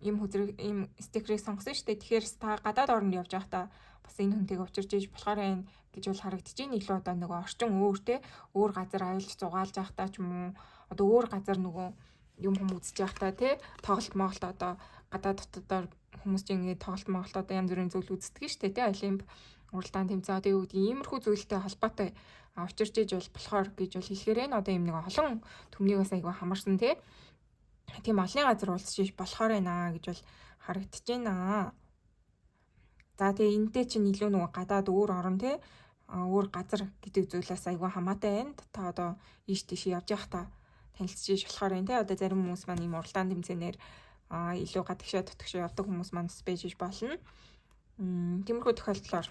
S1: Ийм хүзрэг ийм стикерийг сонгосон шүү дээ. Тэгэхээр та гадаад орнд явж байхдаа бас энэ хүнтэйгээ уулзрж иж болохоор байна гэж бол харагдаж байна. Илүү одоо нөгөө орчин өөр те өөр газар аюулж зугаалж явахдаа ч юм уу одоо өөр газар нөгөө юм үзэж явахдаа те тоглолт моголт одоо гадаад дотоодоор хүмүүс чинь ингээд тоглолт моголт одоо янз бүрийн зүйл үздэг шүү дээ те олимп уралдаан тэмцээн одоо юу гэдэг иймэрхүү зүйлтэй холбоотой учирч иж бол болохоор гэж бол хэлэхээр энэ одоо юм нэг олон төмнийгээс айгүй хамарсан те тийм олонний газар уулзчих болохоор байна гэж бол харагдаж байна. За тэгээ энэтэй чинь илүү нөгөө гадаад өөр орн те өөр газар гэдэг зүйлээс айгүй хамаатай байна. Та одоо ийш тийш явж явах та танилцж болохоор энэ те одоо зарим хүмүүс маань ийм уралдаан тэмцээнээр илүү гадагшаа дотгошоо явдаг хүмүүс маань байж болно. Тиймэрхүү тохиолдлоор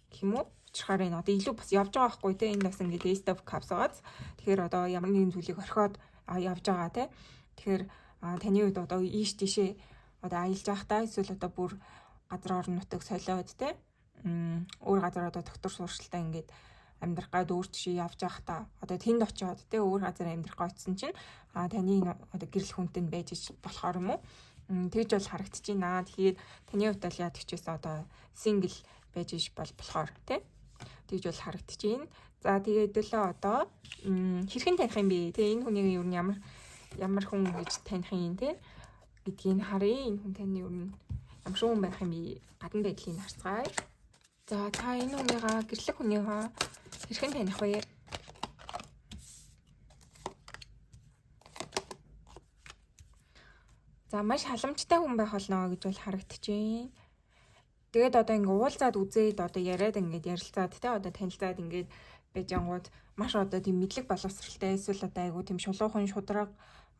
S1: гэх юм уу учрахаар энэ одоо илүү бас явж байгаа байхгүй те энэ бас ингээд Ace of Cups байгааз. Тэгэхээр одоо ямар нэгэн зүйлийг орхиод явж байгаа те. Тэгэхээр таны үед одоо ийш тийшээ одоо аялж явахдаа эсвэл одоо бүр газар орон нутаг солиод те өөр газар одоо доктор сууршилтаа ингээд амьдрах гад өөр тийшээ явж байхдаа одоо тэнд очиод те өөр газар амьдрах гоцсон чинь таны одоо гэрэл хүнтэй байж болохоор юм уу тэгж бол харагдаж байна. Тэгээд таны хувьд л яадаг ч гэсэн одоо сингл байж болохоор те тэгж бол харагдаж байна. За тэгээд л одоо хэрхэн таних юм бэ? Тэгээ энэ хүнийг юу ямар хүн гэж таних юм те гэдгийг харъя. Энэ хүн таны юу ямар хүн байх юм бэ? Гадна байдлыг харцгаая. За та энэ хүнийгаа гэрлэх хүнийгаа хэрхэн таних вэ? За маш халамжтай хүн байх болно гэж бол харагдаж байна. Тэгээд одоо ингээ уулзаад үзээд одоо яриад ингээд ярилцаад те одоо танилцаад ингээд байж ангууд маш одоо тийм мэдлэг боловсралтай эсвэл одоо айгу тийм шулуухан шудраг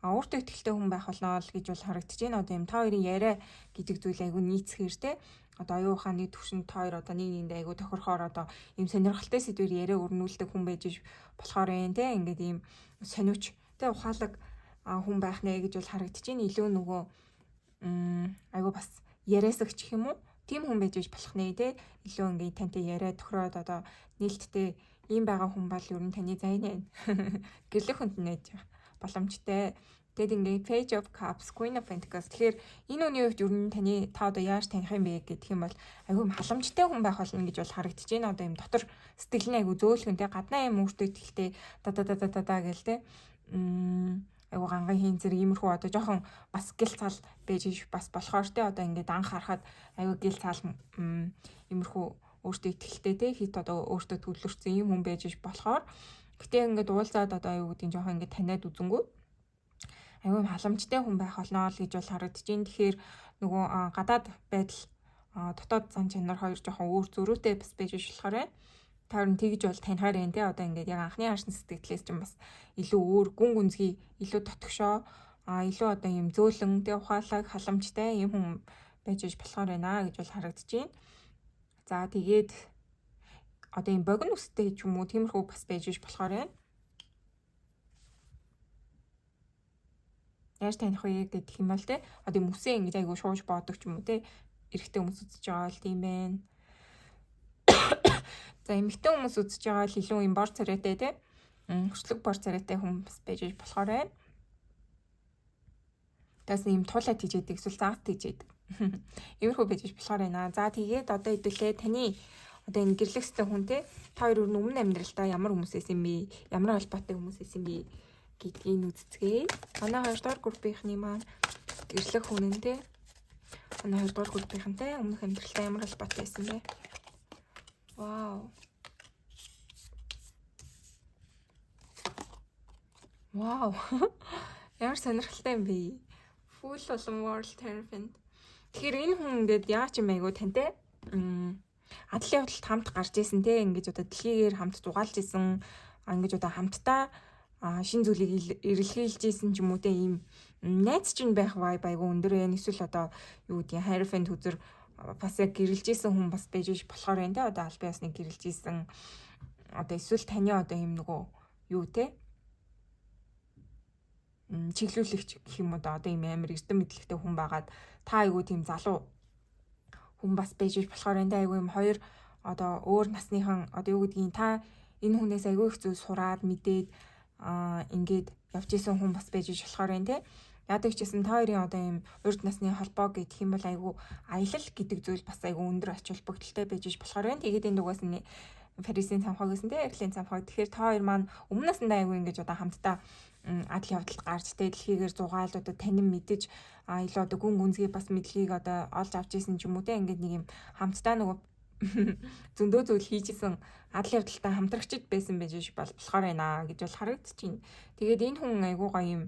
S1: өөртөө ихтэй хүн байх болно л гэж бол харагдаж байна. Одоо юм та хоёрын яриа гэдэг зүйл айгу нийцхээр те одоо оюухан нэг төвшөнд та хоёр одоо нэг нэгэнд айгу тохирохоор одоо ийм сонирхолтой сэдвээр яриа өрнүүлдэг хүн байж болохоор юм те ингээд ийм сониуч те ухаалаг хүн байх нэ гэж бол харагдаж байна. Илүү нөгөө айгу бас яриасагч гэх юм уу? Тим хүн байж болох нэ те. Илүү ингээд тантай яриа тохироод одоо нээлттэй ийм байгаа хүн бол ер нь таны зай нэ. Гэрлэх хүнд нэж боломжтой. Тэгэд ингээд Page of Cups, Queen of Pentacles. Тэгэхээр энэ үний хувьд ер нь та одоо яаж таних юм бэ гэх юм бол айгүй халамжтай хүн байх болно гэж бол харагдаж байна. Одоо юм дотор сэтгэл нь айгүй зөөлхөн те гаднаа юм өөртөө ихтэй да гэл те. Айгу ганган хийн зэрэг иймэрхүү одоо жоохон бас гэл цал байж бас болохоор те одоо ингээд анх харахад айгу гэл цал иймэрхүү өөртөө ихтэй те хит одоо өөртөө төлөвлөрсөн юм хүн байж болохоор гэтээ ингээд уулзаад одоо аюу гэдэг жоохон ингээд таниад үзэнгүү аюу халамжтай хүн байх болно л гэж бол харагдаж байна. Тэгэхээр нөгөө гадаад байдал дотоод зан чанар хоёр жоохон өөр зөрүүтэй бас байж болохоор байна. Таарн тэгж бол танихаар байна те одоо ингээд яг анхны харсан сэтгэлээс чинь бас илүү өөр гүн гүнзгий илүү дотгошоо илүү одоо юм зөөлөн те ухаалаг халамжтай юм хүн байж болохоор байна гэж бол харагдаж байна. За тэгээд одоо юм богино үстэй ч юм уу тиймэрхүү бас байж болохоор байна. Яаж таних вэ гэх юм бол те одоо юм үсээ ингэж айгу шууж боодог ч юм уу те эрэгтэй хүмүүс үзэж байгаа л тийм байна. За эмэгтэй хүмүүс үзэж байгаа л илүү юм бор царайтай те хөшлөг бор царайтай хүн бас байж болохоор байна. Тас юм туулаад хийжээдэг эсвэл заавт хийжээдэг. Иймэрхүү байж болохоор байна. За тэгээд одоо хэдүүлээ таны одоо энэ гэрлэхстэй хүн те та хоёр өмнө амьдралдаа ямар хүмүүсээс юм бэ? Ямар холбоотой хүмүүсээс юм бэ гэдгийг үзцгээе. Манай 2 дугаар группийнхний маань гэрлэх хүн нь те манай 2 дугаар группийнхэнтэй өмнөх амьдралдаа ямар холбоотой байсан бэ? Вау. Вау. Ямар сонирхолтой юм бэ? Full болон World Hierophant. Тэгэхээр энэ хүн ингээд яач юм айгу тантай адлын явдалд хамт гарч исэн те ингэж одоо дэлхийгээр хамт дугаалж исэн ингэж одоо хамтдаа шин зүйлийг эрэлхийлж исэн ч юм уу те ийм найз чинь байх vibe айгу өндөр байна. Эсвэл одоо юу гэдгийг Hierophant үзэр бас яг гэрэлж исэн хүн бас байж болохоор байна те одоо аль биесны гэрэлж исэн одоо эсвэл таны одоо юм нөгөө юу те чиглүүлэгч гэх юм уу одоо ийм амар эрдэм мэдлэгтэй хүн байгаад та айгу тийм залуу хүн бас байж болохоор энэ айгу юм хоёр одоо өөр насныхан одоо юу гэдгийг та энэ хүнээс айгу их зүйл сураад мэдээд ингээд явж исэн хүн бас байж болохоор энэ те яадаг ч гэсэн та хоёрын одоо ийм урд насны холбоо гэх юм бол айгу аялал гэдэг зүйл бас айгу өндөр ач холбогдолтой байж болохоор байна. Тэгээд энэ дугаас нь Парисын цамхаг гэсэн те Эрхлийн цамхаг. Тэгэхээр та хоёр маань өмнө насндаа айгу ингэж одоо хамтдаа адал явдалд гарч те дэлхийгээр зугаал одоо танин мэдэж илүү одоо гүн гүнзгий бас мэдлэгийг одоо олж авч исэн ч юм уу те ингээд нэг юм хамтдаа нөгөө зөндөө зүйл хийжсэн адал явдалтай хамтрагчд байсан байж болохоор байна гэж бол харагдаж байна. Тэгээд энэ хүн айгуугаа юм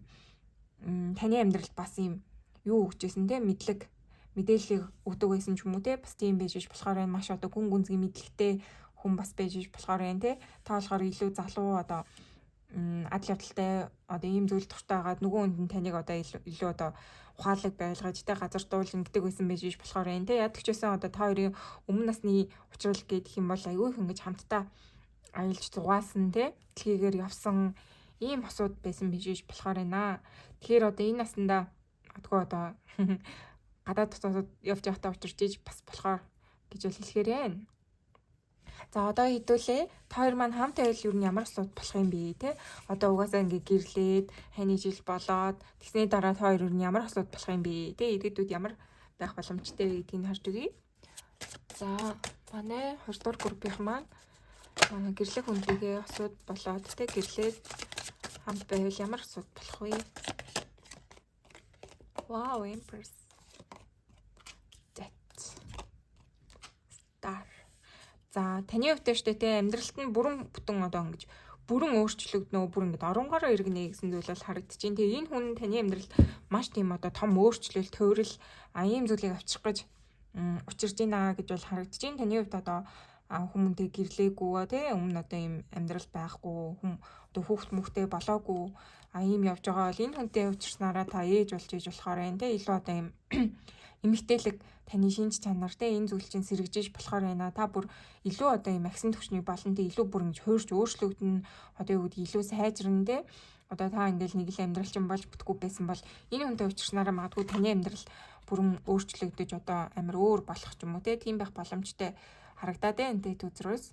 S1: таны амьдралд бас юм юу өгчээсэн те мэдээллийг өгдөг байсан ч юм уу те бас тийм байж болохоор байна. Маш одоо гүн гүнзгий мэдлэгтэй хүн бас байж болохоор байна те та болохоор илүү залуу одоо адал явдалтай одоо ийм зүйл дуртай байгаад нөгөө хүнд нь таныг одоо илүү одоо ухаалаг байлгаж тэ газар дуул ингэдэг байсан байж биш болохоор энэ тэ яадаг ч байсан одоо та хоёрын өмнө насны учрал гэдэг юм бол аюу их ингэж хамтдаа аялж зугаасан тэ дэлхийгээр явсан ийм хосууд байсан байж биш болохоор байна. Тэгэхээр одоо энэ наснда адгүй одоо гадаад дотоод явж явахдаа учирч иж бас болохоор гэж бол хэлэхээр байна. За одоо хэдүүлээ та хоёр маань хамт байвал юу н ямар асуудал болох юм бэ те? Одоо угаасаа ингээ гэрлээд хань жил болоод тэгсний дараа та хоёр юу н ямар асуудал болох юм бэ те? Ирээдүйд ямар байх боломжтой вэ гэдгийг харж өгье. За манай 2 дугаар группийн маань гэрлэх хүндлэгээ асуудал болоод те гэрлээд хамт байвал ямар асуудал болох вэ? Wow, Empress. За таны хувьд штэ те амьдралд нь бүрэн бүтэн одоо ингэж бүрэн өөрчлөгднөө бүр ингэж оронгороо иргэнэ гэсэн зүйл бол харагдчихээн. Тэгээ энэ хүн таны амьдралд маш тийм одоо том өөрчлөлт төвөрл ийм зүйлийг авчрах гэж учирж байна гэж бол харагдчихээн. Таны хувьд одоо хүмүүнтэй гэрлээгүй те өмнө одоо ийм амьдрал байхгүй хүм одоо хүүхд мөхтэй болоогүй ийм явж байгаа бол энэ хүнтэй уулзснараа та ээж болж иж болохоор байна те илүү одоо ийм эмэгтэйлэг таны шинж чанар те энэ зүйл чинь сэргэжиж болохоор байна. Та бүр илүү одоо юм агсан төвчний болонтой илүү бүр ингэж хуурж өөрчлөгдөн одоо юу гэдэг илүү сайжрна те. Одоо та ингээл нэг л амьдрал чинь болж бүтггүй байсан бол энэ хүнтэй уулзснараа магадгүй таны амьдрал бүрэн өөрчлөгдөж одоо амар өөр болох ч юм уу те. Тийм байх боломжтой харагдаад байна те төзрөөс.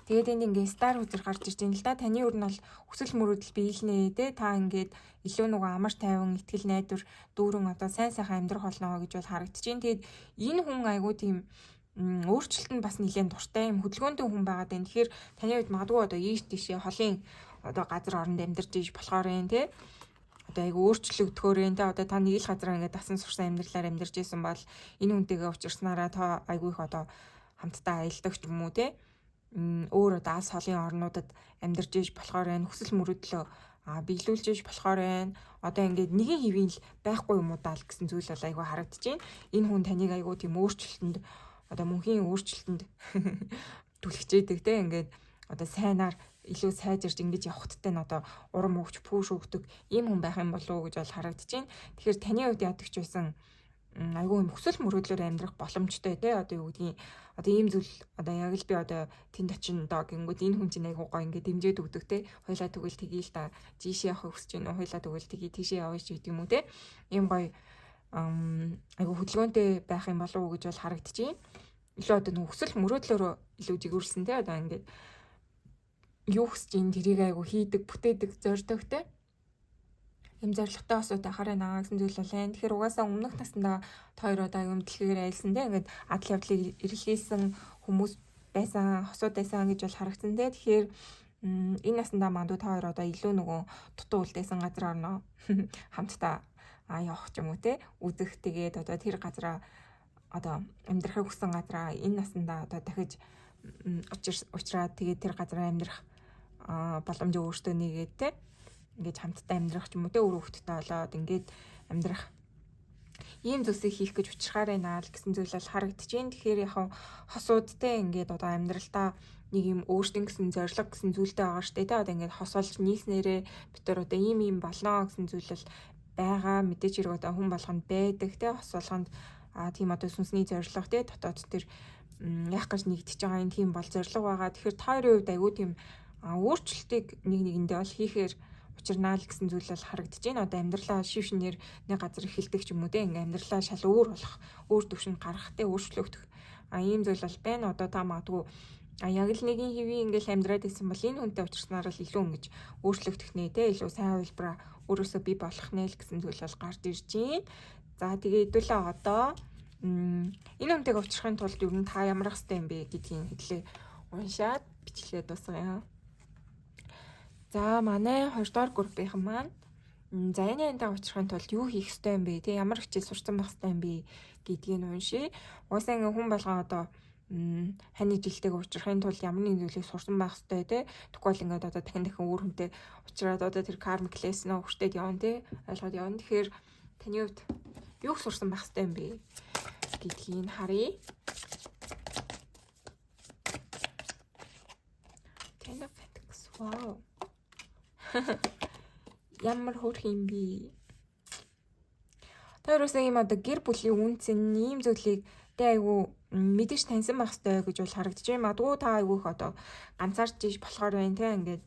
S1: Тэгээд энд ингээ стар үзэр гарч ирж байна л да. Таны өөр нь бол өсөл мөрөдөл биелнэ те. Та ингээд илүү нөгөө амар тайван ихтгэл найдвар дүүрэн одоо сайн сайхан амьдрах болно гэж бол харагдаж байна. Тэгээд энэ хүн айгүй тийм өөрчлөлт нь бас нэлээд дуртай юм хөдөлгөөнтэй хүн байгаад байна. Тэгэхээр таны хувьд магадгүй одоо ийш тийшээ холын одоо газар оронд амьдарч иж болохоор юм те. Одоо айгүй өөрчлөгдөхөөр юм те. Одоо та нэг л газар ингээд дасан сурсан амьдралаар амьдарч исэн бол энэ хүнтэйгээ уулзснараа та айгүй их одоо хамтдаа аялдаг ч юм уу те. Өөр одоо алс холын орнуудад амьдарч иж болохоор байна. Хүсэл мөрөдлөө биелүүлж иж болохоор байна. Одоо ингээд нэгэн хэвийн л байхгүй юм уу даа л гэсэн зүйл бол айгүй харагдаж байна. Энэ хүн таныг айгүй тийм өөрчлөлтөнд одоо мөнхийн өөрчлөлтөнд түлхчээдэг те. Ингээд одоо сайнаар илүү сайжирч ингэж явхттай нь одоо урам өгч пүүш өгдөг ийм хүн байх юм болов уу гэж бол харагдаж байна. Тэгэхээр таны хувьд яадаг ч байсан айгүй юм хүсэл мөрөөдлөөр амьдрах боломжтой те. Одоо юу гэдгийг одоо ийм зүйл одоо яг л би одоо тэнд очин доо гингүүд энэ хүн чинь айгүй гоо ингээд дэмжиж өгдөг те. Хойлоо тэгвэл тгийл та жишээ явах хүсэж байна уу? Хойлоо тэгвэл тгий тийшээ явах ч гэдэг юм уу те. Ийм гоё айгүй хөдөлгөөнтэй байх юм болов уу гэж бол харагдаж байна. Илүү одоо хүсэл мөрөөдлөөр илүү жигүүрсэн те. Одоо ингээд юу хүсэж ин тэрийг айгүй хийдэг, бүтээдэг, зорддог те. Им зоригтой осууд ахаарай наа гэсэн зүйл бол энэ. Тэгэхээр угаасаа өмнөх наснда та хоёр одоо юм дэлхийгээр айлсан те. Ингээд адал явдлыг эрэлхийлсэн хүмүүс байсан, хосууд байсан гэж бол харагдсан те. Тэгэхээр энэ наснда мандуу та хоёр одоо илүү нөгөө дутуу үлдээсэн газар орноо хамтдаа явах ч юм уу те. Үзэх тэгээд одоо тэр газараа одоо амьдрахыг хүссэн газараа энэ наснда одоо дахиж учраад тэгээд тэр газараа амьдрах боломжийг өөртөө нэгээд те. Ингээд хамтдаа амьдрах ч юм уу те өөр хөвгттэй болоод ингээд амьдрах ийм зүйлсийг хийх гэж учрахаар байна л гэсэн зүйл бол харагдаж байна. Тэгэхээр яг хосууд те ингээд одоо амьдралдаа нэг юм өөртөө гэсэн зориг гэсэн зүйлтэй байгаа штэ те. Одоо ингээд хосолж нийснээрээ бид нар одоо ийм болно гэсэн зүйл бол байгаа мэдээж хэрэг одоо хүн болгонд байдаг те. Хос болгонд тийм одоо сүнсний зориг те дотоод тэр яах гэж нэгдэж байгаа юм тийм бол зориг байгаа. Тэгэхээр та хоёрын хувьд айгүй тийм өөрчлөлтийг нэг нэгэндээ бол хийхээр учирнаа л гэсэн зүйл бол харагдаж байна. Одоо амьдралаа шив шинээр нэг газар эхэлдэг ч юм уу те. Ингээ амьдралаа шал өөр болох, өөр төвшөнд гарах те өөрчлөгдөх ийм зүйл бол байна. Одоо та магадгүй яг л нэгэн хэвийн ингээл амьдраад исэн бол энэ хүнтэй уулзснаар л илүү ингэж өөрчлөгдөх нэ те. Илүү сайн хувилбараа өөрөөсөө бий болох нэ л гэсэн зүйл бол гарч ирж байна. За тэгээ хэдүүлээ одоо энэ хүнтэйгээ уулзрахын тулд юу н та ямар ах хэвтэй юм бэ гэдгийг хэдлээ уншаад бичлээ дуусгая. За манай 2 дугаар группийнхан маань за энэ янтаа уулзрахын тулд юу хийх ёстой юм бэ те ямар хичээл сурсан байх ёстой юм бэ гэдгийг уншия. Уусаа ингээ хүн болгоо одоо хань жилтэйг уулзрахын тулд ямар нэг зүйлийг сурсан байх ёстой те. Тэгвэл ингээд одоо дахин өөр хүнтэй уулзраад одоо тэр кармик лесноо хүртээд явна те. Ойлгоод явна. Тэгэхээр таны хувьд юу сурсан байх ёстой юм бэ гэдгийг харъя. Ten of Pentacles. Wow. Ямар хөөрх юм би. Та юусаа ийм одоо гэр бүлийн үнцэн ийм зүйлийг тэ айгу мэдээж таньсан байх хэрэгтэй гэж бол харагдаж байна. Магадгүй та айгүйх одоо ганцаарч иж болохоор байна те ингээд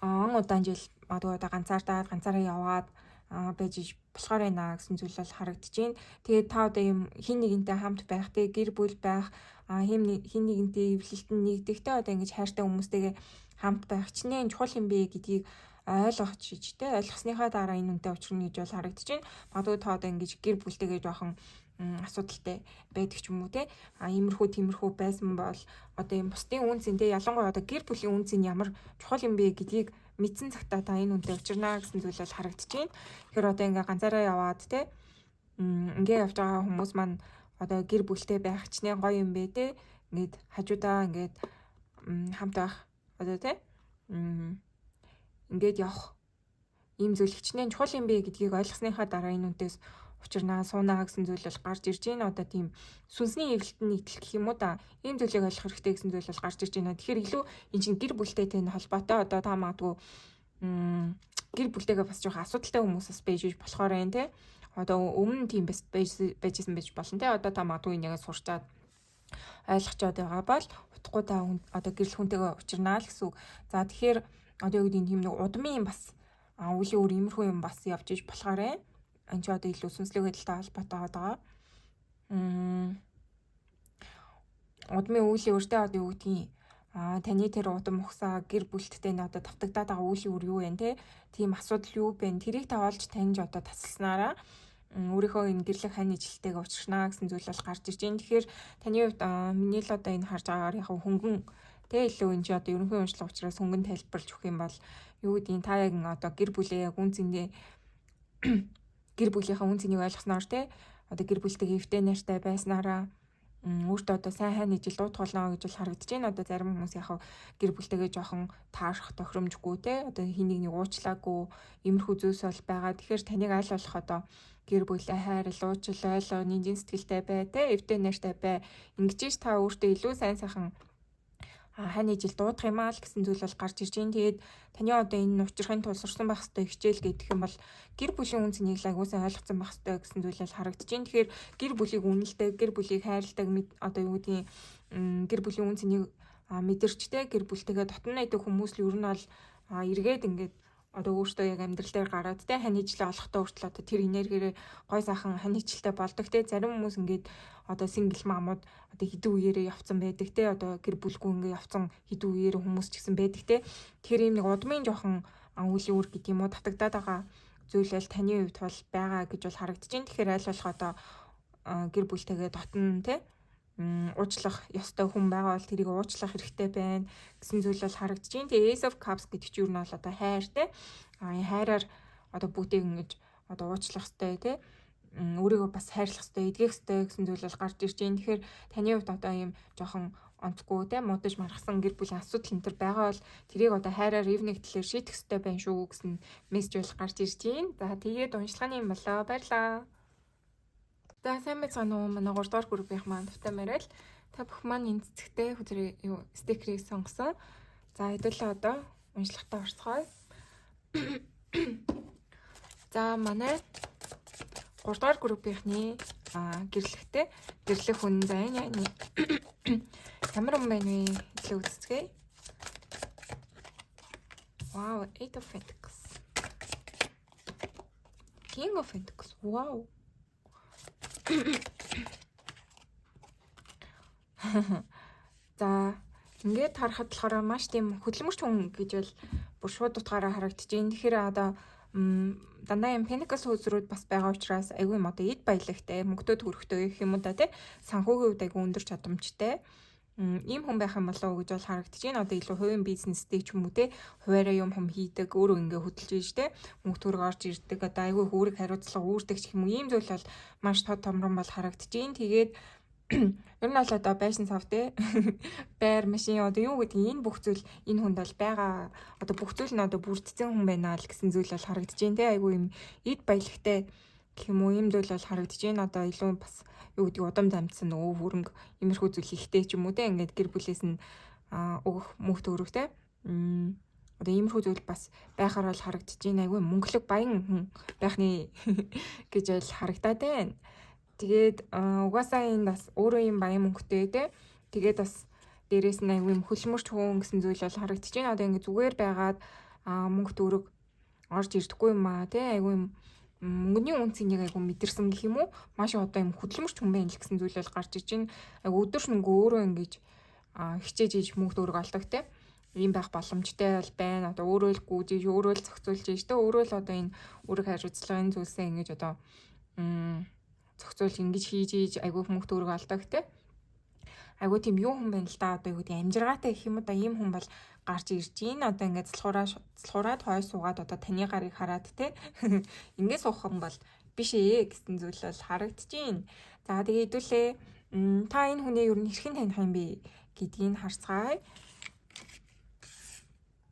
S1: он удаан жил магадгүй одоо ганцаардаад ганцаараа яваад байж иж болохоор байна гэсэн зүйл бол харагдаж байна. Тэгээд та одоо ийм хин нэгэнтэй хамт байх те гэр бүл байх хин нэгэнтэй эвлэлтэн нэгдэхтэй одоо ингэж хайртай хүмүүстэйгээ хамт байх чинээ чухал юм бэ гэдгийг ойлгох чижтэй ойлгосныхаа дараа энэ үнтэй учрна гэж бол харагдаж байна. Магадгүй та одоо ингэж гэр бүлтэйгээ жоохон асуудалтай байдаг ч юм уу те иймэрхүү байсан бол одоо юм бусдын үнцэн те ялангуяа одоо гэр бүлийн үнцэн ямар чухал юм бэ гэдгийг мэдсэн цагтаа та энэ үнтэй учрна гэсэн зүйл бол харагдаж байна. Тэгэхээр одоо ингээ ганцаараа яваад те ингээ явж байгаа хүмүүс маань одоо гэр бүлтэй байх чинээ гоё юм бэ те ингээд хажуудаа ингээд хамт байх одоо те ингээд явах ийм зүйл хичнээн чухал юм бэ гэдгийг ойлгосныхаа дараа энэ үнтээс учирнаа суунаа гэсэн зүйл бол гарч ирж байна. Одоо тийм сүнсний эвлэлтэн нэгдэл гэх юм уу да. Ийм зүйлийг ойлгох хэрэгтэй гэсэн зүйл бол гарч ирж байна. Тэгэхээр илүү эн чинь гэр бүлтэй тань холбоотой одоо та магадгүй гэр бүлтэйгээ бас жоохон асуудалтай хүмүүс бас байж болохоор байна те. Одоо өмнө тийм байжсэн байж болно те. Одоо та магадгүй энийг сурчаад ойлгочоод байгаа бол утгагүй та одоо гэрэл хүнтэйгээ учирнаа л гэсэн үг. За тэгэхээр одоо юу гэдэг тийм нэг удмын бас үлийн өөр иймэрхүү юм бас явж иж болохоор энэ ч одоо илүү сүнслэг байдалтай холбоотой байгаа. Удмын үлийн өөртөө одоо юу гэдгийг таны тэр удам ухсаа гэр бүлттэй н одоо давтагдаад байгаа үлийн өөр юу вэ те? Тийм асуудал юу бэ? Тэрийг та олж таньж одоо тасалснараа өөрийнхөө энэ гэрлэх хань ижилтэйгээ учрнаа гэсэн зүйл бол гарч ирж байна. Тэгэхээр таны хувьд миний л одоо энэ харж байгаагаар яг хөнгөн тэ илүү энэ чи одоо ерөнхий уншлага учраас хөнгөн тайлбарлаж өгөх юм бол юу гэдгийг та яг одоо гэр бүлээ яг үнцэндээ гэр бүлийнхаа үн цэнийг ойлгосноор те одоо гэр бүлтэйгээ эвтэй найртай байснараа өөртөө одоо сайн хань ижил дууд болно гэж бол харагдаж байна. Одоо зарим хүмүүс яг гэр бүлтэйгээ жоохон таарах тохиромжгүй те одоо хин нэг уучлаагүй иймэрхүү зүйлс бол байгаа. Тэгэхээр таныг аль болох одоо гэр бүлээ хайрл уучлал ойлго нинжин сэтгэлтэй бай те эвтэй найртай бай ингэж та өөртөө илүү сайн сайхан хань ижил дуудах юм аа л гэсэн зүйл бол гарч ирж байна. Тэгээд таны одоо энэ учрахын тулд сурсан байх хэвээр хичээл гэдэг юм бол гэр бүлийн үн цэнийг л агуулсан ойлгоцсон байх хэвээр гэсэн зүйл бол харагдаж байна. Тэгэхээр гэр бүлийг үнэлдэг, гэр бүлийг хайрладаг одоо юу гэдгийг гэр бүлийн үн цэнийг мэдэрчтэй гэр бүлтэйгээ дотно найдаг хүмүүс л ер нь бол эргээд ингээд одоо өөртөө яг амьдрал дээр гараад те хань ижлээ олохтой хүртэл одоо тэр энергиэрээ гой сайхан хань ижлтэй болдог те зарим хүмүүс ингээд одоо сингл мамууд одоо хэдэн үеэрээ явцсан байдаг те одоо гэр бүлгүй ингээд явцсан хэдэн үеэрээ хүмүүс ч гэсэн байдаг те тэгэхээр ийм нэг удмын жоохон үлийн үр гэдэг юм уу татагдаад байгаа зүйлэл таны хувьд бол байгаа гэж бол харагдаж байна. Тэгэхээр аль болох одоо гэр бүлтэйгээ дотно те уучлах ёстой хүн байгаа бол тэрийг уучлах хэрэгтэй байна гэсэн зүйл бол харагдаж байна. Тэгээ Ace of Cups гэдэг чинь юу нь бол одоо хайр те. Хайраар одоо бүгдийг ингэж одоо уучлах хэрэгтэй те. Өөрийгөө бас хайрлах хэрэгтэй, эдгэх хэрэгтэй гэсэн зүйл бол гарч ирж байна. Тэгэхээр таны хувьд одоо ийм жоохон онцгүй те муудаж маргасан гэр бүлийн асуудал энэ төр байгаа бол тэрийг одоо хайраар эвнэг талаар шийдэх хэрэгтэй байна шүү гэсэн мессеж бол гарч ирж байна. За тэгээд уншлагын юм болоо. Баярлаа. За сайн байцгаана уу манай 3 дугаар группийн маань тавтай мэрэл та бүх маань энэ цэцэгтэй хүзрээ юу стикерийг сонгосон. За хэдүүлээ одоо уншлагатаа орцгоё. За манай 3 дугаар группийнхний гэрлэх хүн заяа ямар юм бэ нэ хэлээ үзцгээе. Wow, 8 of Pentacles. King of Pentacles. Wow. За ингээд харахад болохоор маш тийм хөдөлмөрч хүн гэж бол бүр шууд утгаараа харагдаж байна. Тэгэхээр одоо дандаа юм Pentacles хөөсрүүд бас байгаа учраас айгүй юм одоо эд баялагтай, мөнгөтэй төгрөгтэй гэх юм уу да тий санхүүгийн хувьд айгүй өндөр чадамжтай. Ийм хүн байх юм болоо гэж бол харагдаж байна. Одоо илүү хувийн бизнестэй ч юм уу те хуваараа юм хийдэг, өөрөө ингээ хөдөлж ийж те мөнгө төгрөг орж ирдэг. Одоо айгүй үүрэг хариуцлага үүрдэг ч юм уу ийм зүйл бол маш тод томрон бол харагдаж байна. Тэгээд ер нь бол одоо байшин сав те байр машин одоо юу гэдэг энэ бүх зүйл энэ хүнд бол байгаа. Одоо бүх зүйл нь одоо бүрдсэн хүн байна л гэсэн зүйл бол харагдаж байна те айгүй юм эд баялагтай гэх юм уу ийм зүйл бол харагдаж байна. Одоо илүү бас юу гэдэг удам дамжсан нөгөө хөрөнгө иймэрхүү зүйл ихтэй ч юм уу те ингээд гэр бүлээс нь өгөх мөнгө төгрөгтэй Одоо иймэрхүү зүйл бас байхаар бол харагдаж байна. Айгүй мөнгөлөг баян хүн байхны гэж бол харагдаад байна. Тэгээд угаасаа энэ бас өөрөө юм баян мөнгөтэй те. Тэгээд бас дээрээс нь айгүй хөлмөрч хүн гэсэн зүйл бол харагдаж байна. Одоо ингэ зүгээр байгаад мөнгө төгрөг орж ирдэггүй юм аа те. Айгүй мөнгөний үнцнийг айгүй мэдэрсэн гэх юм уу? Маш одоо юм хөдөлмөрч хүн байх гэсэн зүйл бол гарч иж байна. Айгүй өдөр шөнөгүй өөрөө ингэж хичээж иж мөнгө төгрөг олдог те. Ийм байх боломжтой бол байна. Одоо өөрөө л гүйж, өөрөө л зохицуулж иж те. Өөрөө л одоо энэ үүрэг хариуцлагын зүйлсээ ингэж одоо зохицуул ингэж хийж иж айгүй мөнгө төгрөг олдог те. Айгүй тийм юу хүн байна л да. Одоо юу гэдэг амжиргаатай гэх юм уу да, ийм хүн бол гарч ирж гин. Одоо ингээд цэлхураад хой суугаад одоо таны гарыг хараад те. Ингээд суух хүн бол биш ээ гэсэн зүйл бол харагдаж гин. За тэгээ хэдүүлээ та энэ хүнийг ер нь хэрхэн таних юм бэ гэдгийг харцгаая.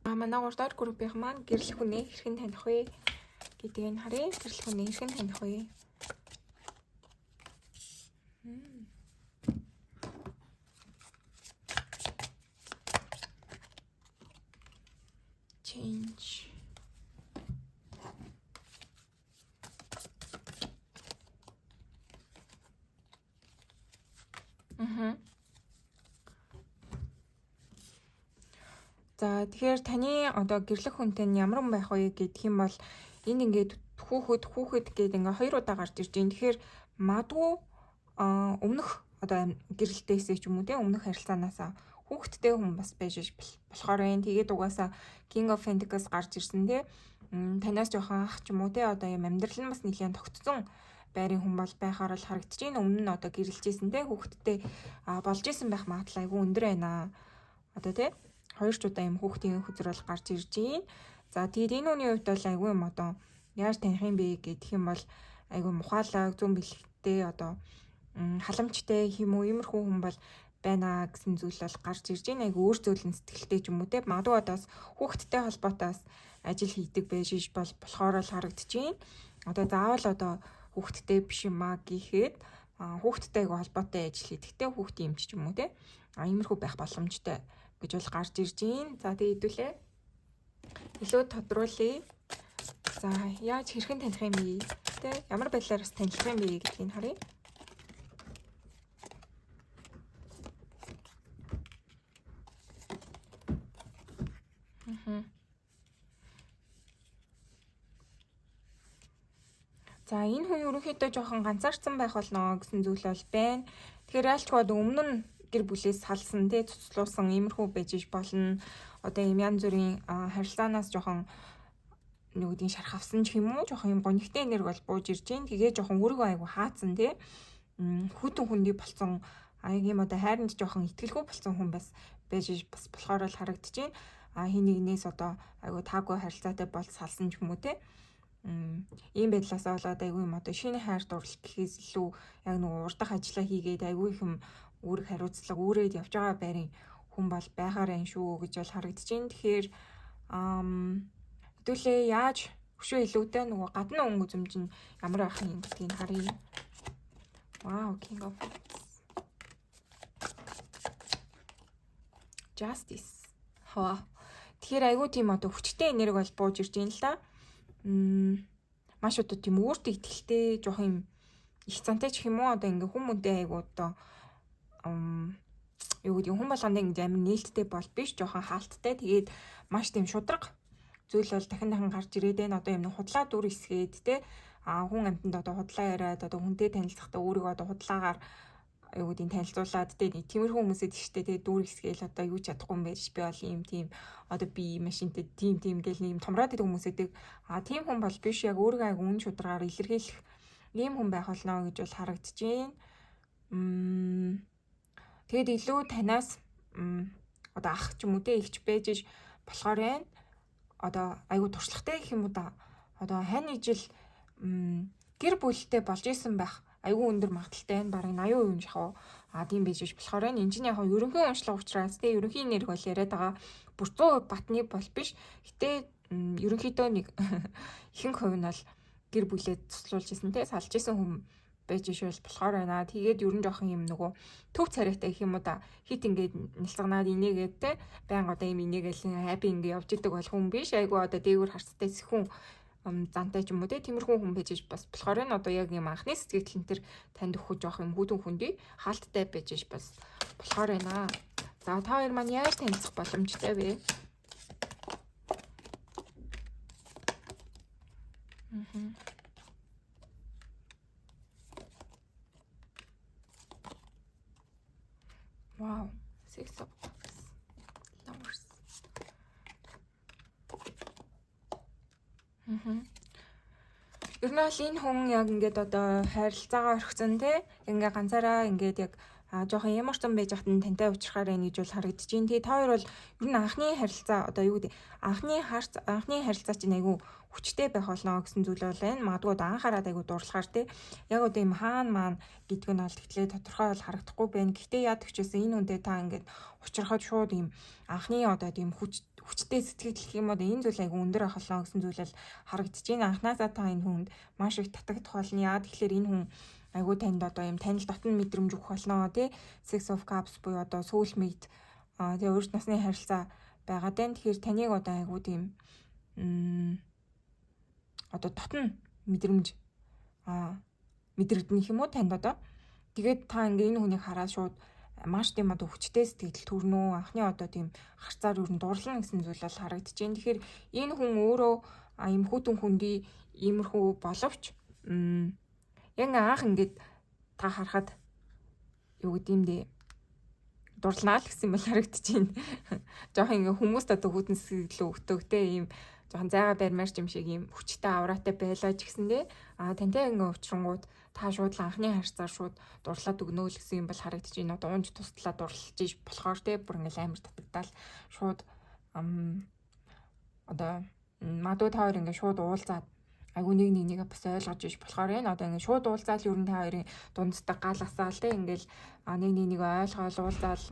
S1: Манай 3 дахь группийн маань гэрэл хүнийг хэрхэн таних вэ гэдгийг харъя. Гэрэл хүнийг хэрхэн таних вэ? Change. За тэгэхээр таны одоо гэрлэх хүнтэй нь ямар хүн байх вэ гэдг юм бол энэ ингээд хүүхэд гэдэг ингээ 2 удаа гарч ирж байна. Тэгэхээр магадгүй өмнөх одоо гэрэлтээсээ ч юм уу те, өмнөх харилцаанаасаа хүүхэдтэй хүн бас байж болохоор байна. Тэгээд угаасаа King of Pentacles гарч ирсэн те. Танаас жоохон ах ч юм уу те, одоо юм амьдрал нь бас нэлээд тогтцсон байрын хүн бол байхаар л харагдаж байна. Өмнө нь одоо гэрэлжсэн те, хүүхэдтэй болж исэн байх магадлал айгүй өндөр байна. Одоо те 2 ч удаа юм хүүхдийн хөзрөл гарч ирж байна. За тэгээд энэ үний хувьд бол айгүй юм одоо яаж таних юм бэ гэх юм бол айгүй мухаалаг зүүн бэлгтэй одоо халамжтай юм уу, иймэрхүү хүн бол байна гэсэн зүйл бол гарч ирж байна. Айгүй өөр зөөлөн сэтгэлтэй ч юм уу те. Магадгүй одоос хүүхдтэй холбоотойс ажил хийдэг байж болохоор л харагдаж байна. Одоо заавал одоо хүүхдтэй биш юм аа гэхэд хүүхдтэй айгүй холбоотой ажил хийдэгтэй хүүхдийн эмч ч юм уу те. Иймэрхүү байх боломжтой гэж бол гарч ирж байна. За тэгээ хэдүүлээ илүү тодруулъя. За яаж хэрхэн таних юм бэ? Тэ ямар байдлаар бас таних юм бэ гэдгийг харъя. За энэ хүн ерөнхийдөө жоохон ганцаарцсан байх болно гэсэн зүйл бол байна. Тэгэхээр яалчгүй өмнө нь гэр бүлээс салсан тий цуцлуулсан иймэрхүү байж болно. Одоо юм янз бүрийн харилцаанаас жоохон нэг үдийн шархавсан ч юм уу, жоохон юм гонигтай энерги бол бууж ирж байна. Тэгээ жоохон өөрийгөө айгу хаацсан тий. Хүтэн хүндий болцсон юм одоо хайранд жоохон итгэлгүй болцсон хүн бас байж бас болохоор л харагдаж байна. Хин нэгнээс одоо айгу таагүй харилцаатай бол салсан ч юм уу тий. Ийм байдлаас болоод айгүй юм одоо шинэ хайр дурлал гэхээс илүү яг нэг урдах ажиллаа хийгээд айгүй их юм үүрэг хариуцлага үүрээд явж байгаа байрын хүн бол байхаар энэ шүү гэж бол харагдаж байна. Тэгэхээр хэдүүлээ яаж өшөө илүүтэй нөгөө гадна өнгө үзэмж нь ямар байх юм гэдгийг харъя. Wow, King of Justice. Тэгэхээр айгүй тийм одоо хүчтэй энерги бол бууж ирж байна л да. Маш одоо тийм өөртөө итгэлтэй жоох юм их цантай ч юм уу одоо ингээ хүмүүнтэй айгуу одоо юу гэдэг хүн болгонд ингээ амин нээлттэй бол биш жоохон хаалттай. Тэгээд маш тийм шудраг зүйл бол дахин гарч ирээд байна. Одоо юм худлаа дүр хэсгээд те хүн амьтанд одоо худлаа яриад одоо хүнтэй танилцахдаа өөрийгөө одоо худлаагаар юу гэдгийг танилцуулаад те тиймэрхүү хүмүүсэд ихтэй те дүр хэсгээл одоо юу ч чадахгүй юм байж би бол ийм тийм одоо би машинтай тийм гэл нэг юм томроод идэх хүмүүсэдэг тийм хүн бол биш яг өөрийгөө аяг үн шударгаар илэрхийлэх ийм хүн байх болно гэж бол харагдаж байна. Тэгэд илүү танаас одоо ах ч юм уу те ихч байж болохоор байна. Одоо айгу туршлагатай гэх юм уу да. Одоо хань нэг жил гэр бүлтэй болж исэн байх айгүй өндөр магадaltaй байна. Бараг 80% шахав. Тийм байж болохоор энэ чинь яг ерөнхий уншлага учраас те ерөнхий нэрг бол яриад байгаа. Бүр 100% батны бол биш. Гэтэ ерөнхийдөө нэг ихэнх хувь нь бол гэр бүлээ цуцлуулж исэн те салж исэн хүн байж ишвэл болохоор байна. Тэгээд ер нь жоохон юм нөгөө төв царайтай гэх юм уу да. Хит ингээд нэлцганаад инээгээд те байнга одоо юм инээгээл хайпи ингээд явж идэг болох хүн биш. Айгу одоо дээгүүр харцтай сэхүүн зантай ч юм уу те тиймэрхүү хүн байж бас болохоор энэ одоо яг юм анхны сэтгэл тэр танд өгөх жоох юм хүүтэн хүндий хаалттай байж бас болохоор байна. За та хоёр маань яаж танилцах боломжтой вэ? Wow, 6 of cups. Lovers. Ер нь бол энэ хүн яг ингээд одоо харилцаагаа орхисон те ингээ ганцаараа ингээд яг жоохон ямар ч юм байж хат тантай уулзрахаар байна гэж бол харагдаж байна. Тэгээ та хоёр бол ер нь анхны харилцаа одоо юу гэдэг анхны харилцаа чинь айгүй хүчтэй байх болно гэсэн зүйл бол байна. Магадгүй одоо анхаараад айгүй дурлахаар те яг одоо юм хаана маань гэдг нь бол тэгэхээр тодорхой бол харагдахгүй байна. Гэхдээ яадаг ч гэсэн энэ үндэ та ингээд учрахад шууд юм анхны одоо тийм хүчтэй сэтгэл гэх юм уу энэ зүйл айгүй өндөр ах болно гэсэн зүйл бол харагдаж байна. Анхнаасаа та энэ хүнд маш их татагдах болно. Яа тэгэхээр энэ хүн айгүй танд одоо юм танил дотн мэдрэмж өгөх болно тий. Six of Cups буюу одоо soulmate тэгээ өөрт насны харилцаа байгаа даа. Тэгэхээр таныг одоо айгүй тийм одоо дотн мэдрэмж мэдрэгдэнэ юм уу танд одоо. Тэгээд та ингээ энэ хүнийг хараад шууд маш тийм одоо хүчтэй сэтгэл төрнөө анхны одоо тийм харцаар юу н дурлна гэсэн зүйл бол харагдаж байна. Тэгэхээр энэ хүн өөрөө юм хүүтэн хүндий иймэрхүү боловч яг анх ингээд та харахад юу гэдэм дэ дурлнаа л гэсэн бол харагдаж байна. Жохон ингээ хүмүүст одоо хүүтэн сэтгэл өгдөг те ийм жохон зайгаа барьмаар ч юм шиг ийм хүчтэй авраатай байлаа ч гэсэндээ тантай ингээ уулзрангууд та шууд анхны харьцаар шууд дурлаад өгнө л гэсэн юм бол харагдаж байна. Одоо унж туслаа дурлж иж болохоор те бүр ингээл амар татагдаал шууд одоо магадгүй та хоёр ингээ шууд уулзаад айгүй нэг бас ойлгож иж болохоор энэ одоо ингээ шууд уулзаал ер нь та хоёрын дундтаа гал асаал те ингээл нэг ойлгоол уулзаал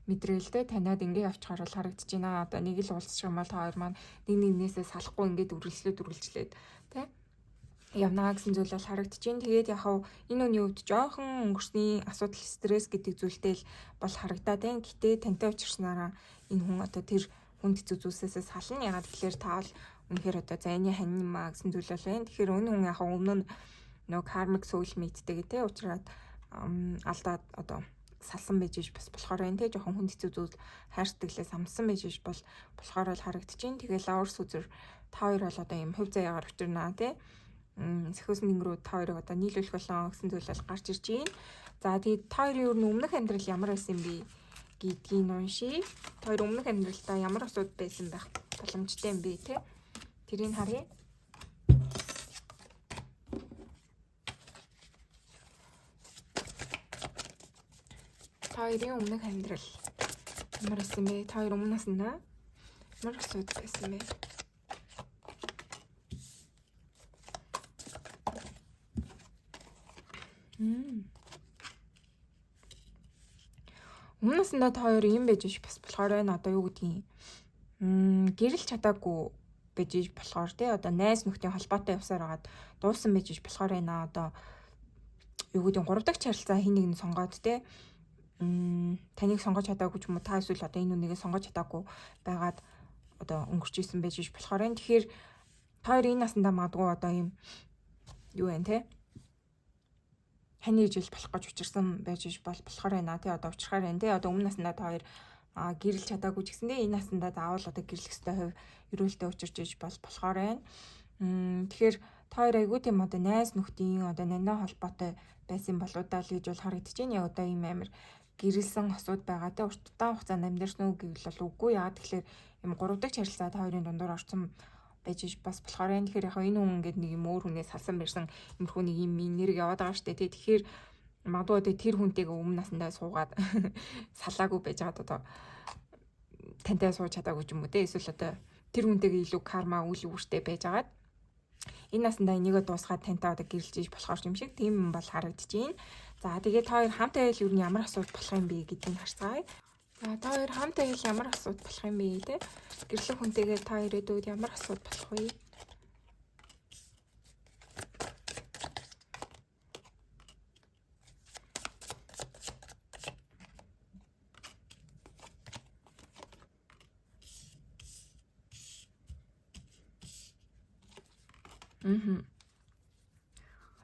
S1: мэдрээлтэй таниад ингээ явчихаар бол харагдаж байна. Одоо нэг л уулзчих юм бол та хоёр маань нэгнээсээ салахгүй ингээд үргэлжлээд те явнаа гэсэн зүйл бол харагдаж байна. Тэгээд яг энэ үний үед жоохон өнгөрсний асуудал стресс гэдэг зүйлтэй л бол харагдаад байна. Гэтэ тантай уулзсанараа энэ хүн одоо тэр хүнд хэцүү зүйлсээс сална. Ягаад гэхээр та бол үнэхээр одоо зайны хань юм аа гэсэн зүйл бол байна. Тэгэхээр энэ хүн яг өмнө нөгөө karmic soulmate-тэй гэдэг уулзраад алдаад одоо салсан байж бас болохоор байна те жоохон хүнд хэцүү зүйл хайр сэтгэлээс амсан байж болохоор бол харагдаж байна. Тэгээд лаврс үзэр та хоёр бол одоо юм хувь заяагаар өчрнаа те сэхүүсний рүү та хоёрыг одоо нийлүүлэх болон гэсэн зүйл бол гарч ирж байна. За тэгээд та хоёрын ер нь өмнөх амьдрал ямар байсан бэ гэдгийг уншия. Та хоёр өмнөх амьдралдаа ямар асуудал байсан байх боломжтой юм бэ те тэрийг харъя. Та хоёрын өмнөх амьдрал ямар байсан бэ? Та хоёр өмнөөс нь ямар асуудал байсан бэ? Өмнөөс нь та хоёр юм байж бас болохоор байна. Одоо юу гэдгийг гэрэл чадаагүй байж болохоор тий одоо найз нөхдийн холбоотой явсаар хагаад дуусан байж болохоор байна. Одоо юу гэдэг 3 дахь харилцаа хин нэг нь сонгоод тий таныг сонгож чадаагүй ч юм уу та эсвэл одоо энэ үнийг сонгож чадаагүй байгаад одоо өнгөрч исэн байж болохоор байна. Тэгэхээр та хоёр энэ насандаа магадгүй одоо юм юу вэ тий хань ижил болох гэж учирсан байж болохоор байна тий одоо учрахаар байна тий одоо өмнө наснаа та хоёр гэрэл чадаагүй ч гэсэндээ энэ наснаа заавал одоо гэрлэх ёстой хувь эрүүлдэ учирч иж болохоор байна. Тэгэхээр та хоёр айгүй тийм одоо найз нөхдийн одоо нандаа холбоотой байсан болоодаа л гэж бол харагдаж байна. Яг одоо ийм амир гэрэлсэн осууд байгаа тий уртдаан хугацаанд амьдэрсэн үг гэвэл бол үгүй яа тэгэхээр юм 3 дахь харилцаа та хоёрын дундуур орсон байж бас болохоор байна. Тэгэхээр яг энэ хүн ингээд нэг юм өөр хүнээс салсан барьсан юмрхүү нэг юм нэрийг яваад байгаа штэ тий. Тэгэхээр магадгүй тэр хүнтэйгээ өмнө насандаа суугаад салаагүй байж байгаа одоо тантай сууж чадаагүй ч юм уу тий. Эсвэл одоо тэр хүнтэйгээ илүү карма үйл үүртэй байж байгаа. Энэ насандаа энийгээ дуусгаад тантай одоо гэрэлж иж болохоор юм шиг тийм юм бол харагдаж байна. За тэгээд та хоёр хамт байвал юу ямар асуудал болох юм бэ гэдгийг харцгаая. За та хоёр хамт байвал ямар асуудал болох юм бэ те? Гэрлэх хүнтэйгээ та хоёр өдөөд ямар асуудал болох вэ?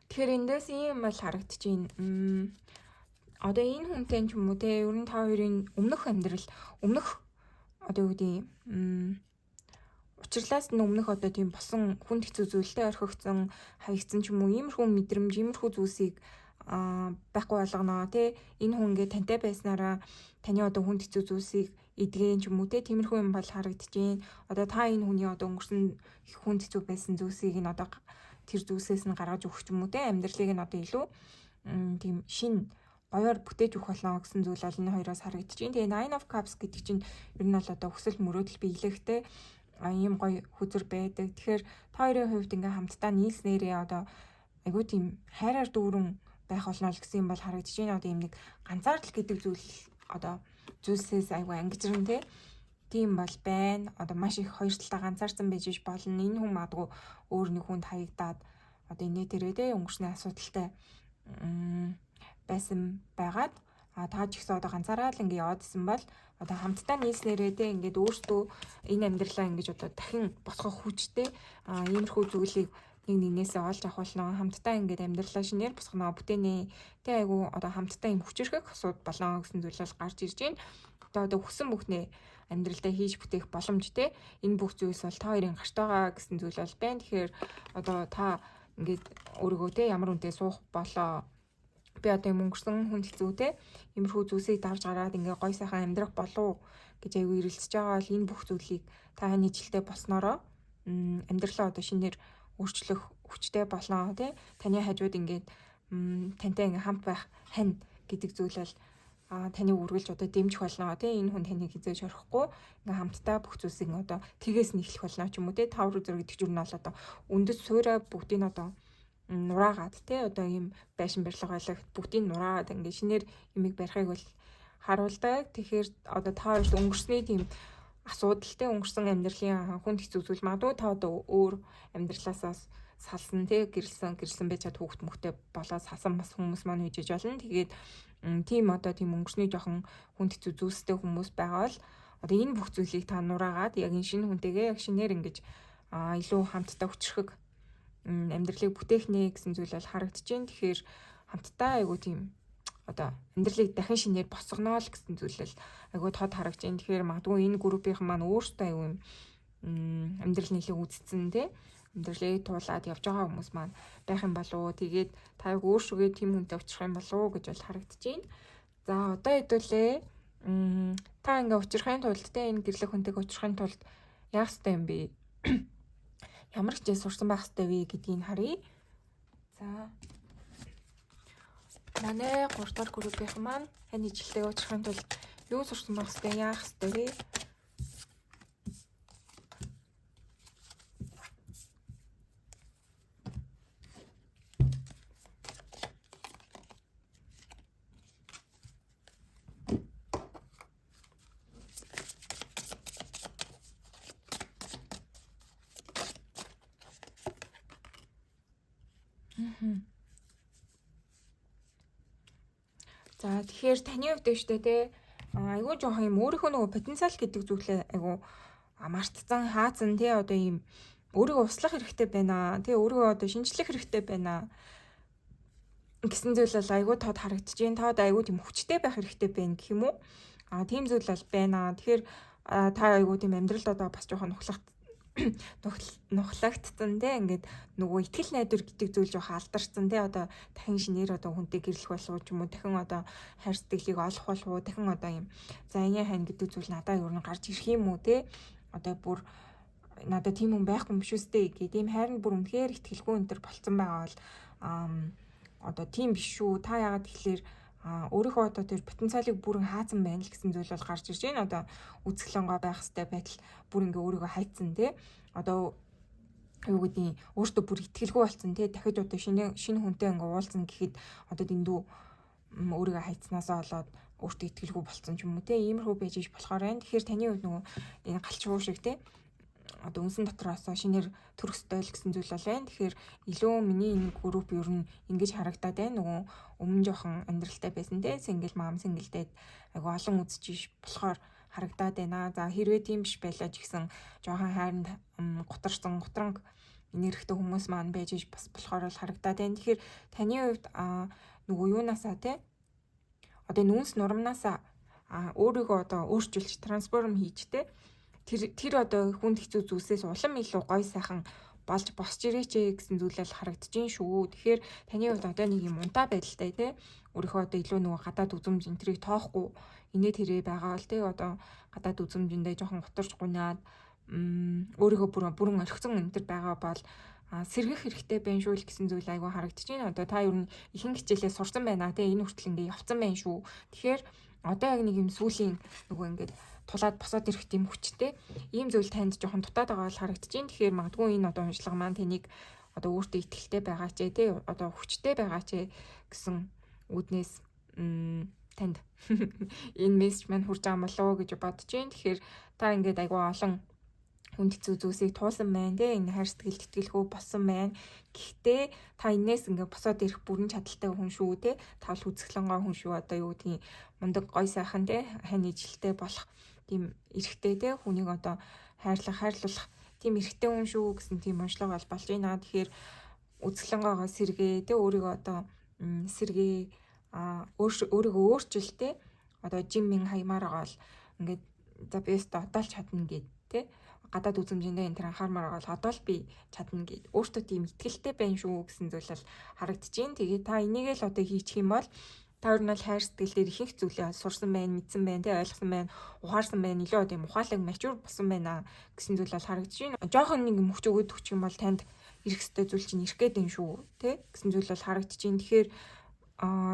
S1: Тэгэхээр эндээс ийм бол харагдчихээн. Одоо энэ хүнтэй ч юм уу те ер нь та хоёрын өмнөх одоо юу гэдэг учирлаас нь өмнөх одоо тийм босон хүнд хэцүү зүйлтэй орхигдсон, хаягдсан ч юм уу иймэрхүү мэдрэмж, иймэрхүү зүйлсийг байхгүй болгоно те. Энэ хүн ингээд тантай байснараа таны одоо хүнд хэцүү зүйлсийг эдгэн ч юм уу те тиймэрхүү юм бол харагдчихээн. Одоо та энэ хүний одоо өнгөрсөн хүнд хэцүү байсан зүйлсийг нь одоо тэр зүйлсээс нь гаргаж өгөх ч юм уу те амьдралыг нь одоо илүү тийм шин гоёор бүтээж өгөх болно гэсэн зүйл бол энэ хоёроос харагдчихээн. Тэгээ Nine of Cups гэдэг чинь ер нь бол одоо хүсэл мөрөөдөл биелэхтэй ийм гоё хүзэр байдаг. Тэгэхээр та хоёрын хувьд ингээ хамтдаа нийлснээрээ одоо айгүй тийм хайраар дүүрэн байх болно л гэсэн юм бол харагдчихээн. Одоо юм нэг ганцаардал гэдэг зүйлсээс айгүй ангижран тийм бол байна. Одоо маш их хоёр талаа ганцаарсан байж болно. Энэ хүн магадгүй өөр нэг хүнд хаягдаад одоо энэ дээрээ өнгөрсний асуудалтай байсан байгаад та ч гэсэн одоо ганцаараа л ингээ яваадсэн бол одоо хамтдаа нийлснээрээ ингээд өөртөө энэ амьдралаа ингэж одоо дахин босгох хүчтэй иймэрхүү зүйлийг нэгнээсээ олж авах болно. Хамтдаа ингээд амьдралаа шинээр босгоно бүтээнэ. Айгу одоо хамтдаа юм хүчрхэг асуудал болоо гэсэн зүйл бол гарч ирж байна. Одоо хүсэн бүхнээ амьдралдаа хийж бүтээх боломж энэ бүх зүйлс бол та хоёрын гарт байгаа гэсэн зүйл бол байна. Тэгэхээр одоо та ингээд өөрийгөө ямар үнэтэй суух болоо би одоо юм өнгөрсөн хүнд хэцүү иймэрхүү зүйлсийг давж гараад ингээ гой сайхан амьдрах болов гэж аягүй ирэлцэж байгаа бол энэ бүх зүйлийг та нийтлэлтэй болсноороо амьдралаа одоо шинээр өөрчлөх хүчтэй болно таны хажууд ингээд тантай ингээ хамт байх хань гэдэг зүйл бол таныг үргэлж одоо дэмжих болно энэ хүн таныг хизээж орхихгүй ингээ хамтдаа бүх зүйлсийг одоо тгээс нэхлэх болно ч юм уу тавар үзэр гэдэг чинь бол одоо үндэс суурай бүгдийг одоо нураагаад одоо ийм байшин барилга байлах бүгдийг нураагаад ингээ шинээр юмыг барихыг бол харуулдаг. Тэгэхээр одоо та хоёрт өнгөрсний тийм асуудалтай өнгөрсөн амьдралын хүнд хэцүү зүйл магадгүй та одоо өөр амьдралаасаа салсан гэрэлсэн байж чад хүүхд мөхтэй болоод салсан бас хүмүүс маань үйжиж болно. Тэгээд тийм одоо тийм өнгөрсний жоохон хүнд хэцүү зүйлстэй хүмүүс байгаа бол одоо энэ бүх зүйлийг та нураагаад яг энэ шинэ хүнтэйгээ яг шинээр ингэж илүү хамтдаа хүчрхэг амьдралыг бүтээх нэ гэсэн зүйл бол харагдчихээн. Тэгэхээр хамтдаа айгуу тийм одоо амьдралыг дахин шинээр босгоно л гэсэн зүйл л айгуу тод харагдчихээн. Тэгэхээр магадгүй энэ группийнхан маань өөртөө айгуу амьдрал нэлээд үдцсэн амьдралыг туулаад явж байгаа хүмүүс маань байх юм болов уу. Тэгээд та айгуу өөршгөө тийм хүнтэй очих юм болов уу гэж бол харагдчихээн. За одоо хэдүүлээ та ингээ учрахын тулд энэ гэрлэх хүнтэйг учрахын тулд яах ёстой юм бэ? Ямар хичээл сурсан байх ёстой вэ гэдгийг харъя. За. Манай 3 дахь группийнхан маань хань ижилтэйг очихын тулд юу сурсан байх ёстой, яах ёстой вэ? За тэгэхээр таны хувьд дэвштэй айгүй жоох юм өөрийнхөө нөгөө потенциал гэдэг зүйлээ айгүй мартцсан хаацсан одоо юм өөрийгөө услах хэрэгтэй байна. Өөрийгөө одоо шинжлэх хэрэгтэй байна гэсэн зүйл бол айгүй тод харагдаж байна. Тод айгүй тийм хүчтэй байх хэрэгтэй байна гэх юм уу? Тийм зүйл бол байна. Тэгэхээр та айгүй тийм амьдралд одоо бас жоохон нухлагдсан ингээд нөгөө итгэл найдвар гэдэг зүйл жоох алдарсан одоо дахин шинээр одоо хүнтэй гэрлэх болов ч юм уу дахин одоо хайр сэтгэлийг олох болов уу дахин одоо юм за энэ хань гэдэг зүйл надад юу н гарч ирэх юм уу одоо бүр надад тийм хүн байхгүй юм биш үстэй гэдэг ийм хайранд бүр үнэхээр итгэлгүй энэ төр болцсон байгаа бол одоо тийм биш шүү. Та яагаад тэгэхээр өөрийнхөө одоо тэр потенциалыг бүрэн хаацсан байна л гэсэн зүйл бол гарч ирж байна. Одоо үзэсгэлэнгой байх хэвээр байтал бүр ингээ өөрийгөө хайцсан одоо юу гэдгийг өөртөө бүр итгэлгүй болсон дахиж одоо шинэ хүнтэй ингээ уулзсан гэхэд одоо дэндүү өөрийгөө хайцнаасаа болоод өөртөө итгэлгүй болсон ч юм уу иймэрхүү байж иж болохоор байна. Тэгэхээр таны хувьд нөгөө энэ галчгүй шиг одоо үнсэн дотроос шинээр төрөх ёстой л гэсэн зүйл бол байна. Тэгэхээр илүү миний энэ групп ер нь ингэж харагдаад байна. Нөгөө өмнө жоохон амьдралтай байсан single mom single dad айгу олон үзэж болохоор харагдаад байна. За хэрвээ тийм биш байлаа ч гэсэн жоохон хайранд гутарсан гутранг энергитэй хүмүүс маань байж бас болохоор л харагдаад байна. Тэгэхээр таны хувьд нөгөө юунаасаа те одоо нүнс нурамнаасаа өөрийгөө одоо өөрчилж трансформ хийж те тэр одоо хүнд хэцүү зүйлсээс улам илүү гоё сайхан болж босч ирээч гэсэн зүйлэл харагдаж шүү. Тэгэхээр таны хувьд одоо нэг юм унтаа байдалтай те өөрийнхөө одоо илүү нөгөө гадаад үзмж энтрийг тоохгүй инээ тэрэ байгаа л те одоо гадаад үзмжиндээ жоохон готарч гунаад өөрийгөө бүрэн орхисон өнтер байгаа бол сэргэх хэрэгтэй байх шүү л гэсэн зүйл айгүй харагдаж байна. Одоо та ер нь ихэнх хичээлээ сурсан байна те энэ хүртэл ингээ явцсан байна шүү. Тэгэхээр одоо яг нэг юм сүүлийн нөгөө ингээд тулаад босоод ирэх тийм хүчтэй ийм зүйл танд жоохон дутаад байгаа бол харагдаж байна. Тэгэхээр магадгүй энэ одоо уншлага маань таныг одоо өөртөө ихтэй байгаа ч те одоо хүчтэй байгаа ч гэсэн үүднээс танд энэ мессеж маань хүрч байгаа болов уу гэж бодож байна. Тэгэхээр та ингээд айгүй олон хүнд хэцүү зүйлсийг туулсан байна те энэ хайр сэтгэл тэтгэлгүй болсон байна. Гэхдээ та энээс ингээд босоод ирэх бүрэн чадaltaй хүн шүү те тавл үзэсгэлэнгой хүн шүү одоо юу гэдгийг мундаг гой сайхан те хань ижилтэй болох тийм эрэгтэй те хүнийг одоо хайрлуулах тийм эрэгтэй хүн шүү гэсэн тийм онцлог болж байна. Тэгэхээр үзэсгэлэнгойгоо сэргээ те өөрийгөө одоо сэргээ өөрийгөө өөрчилтэй одоо жиммин хаямаар байгаа л ингээд за би өөртөө одоо л чадна гэд те гадаад үзмжиндээ энэ төр анхаармаар байгаа л одоо л би чадна гэд өөртөө тийм ихтгэлтэй байна шүү гэсэн зүйлэл харагдаж байна. Тэгээд та энийг л одоо хийчих юм бол та ер нь л хайр сэтгэл дээр их зүйлээ сурсан байна, мэдсэн байна, те ойлгосон байна, ухаарсан байна, илүү тийм ухаалаг мачур болсон байна гэсэн зүйл бол харагдаж байна. Жохон нэг мөч өгöd өгчих юм бол танд ирэх ёстой зүйл чинь ирэх гээд байна шүү, те гэсэн зүйл бол харагдаж байна. Тэгэхээр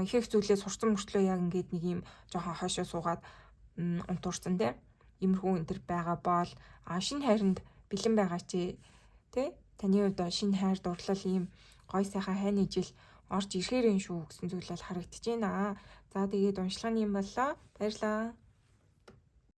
S1: их их зүйлээ сурсан мөртлөө яг ингээд нэг юм жоохон хойшоо суугаад унтуурсан те иймэрхүү энэ төр байгаа бол шинэ хайранд бэлэн байгаа чи те таны хувьд шинэ хайр дурлал ийм гой сайхан хань ижил орж ирэхээр юм шүү гэсэн зүйл бол харагдаж байна. За тэгээд уншлагын юм боллоо. Баярлалаа.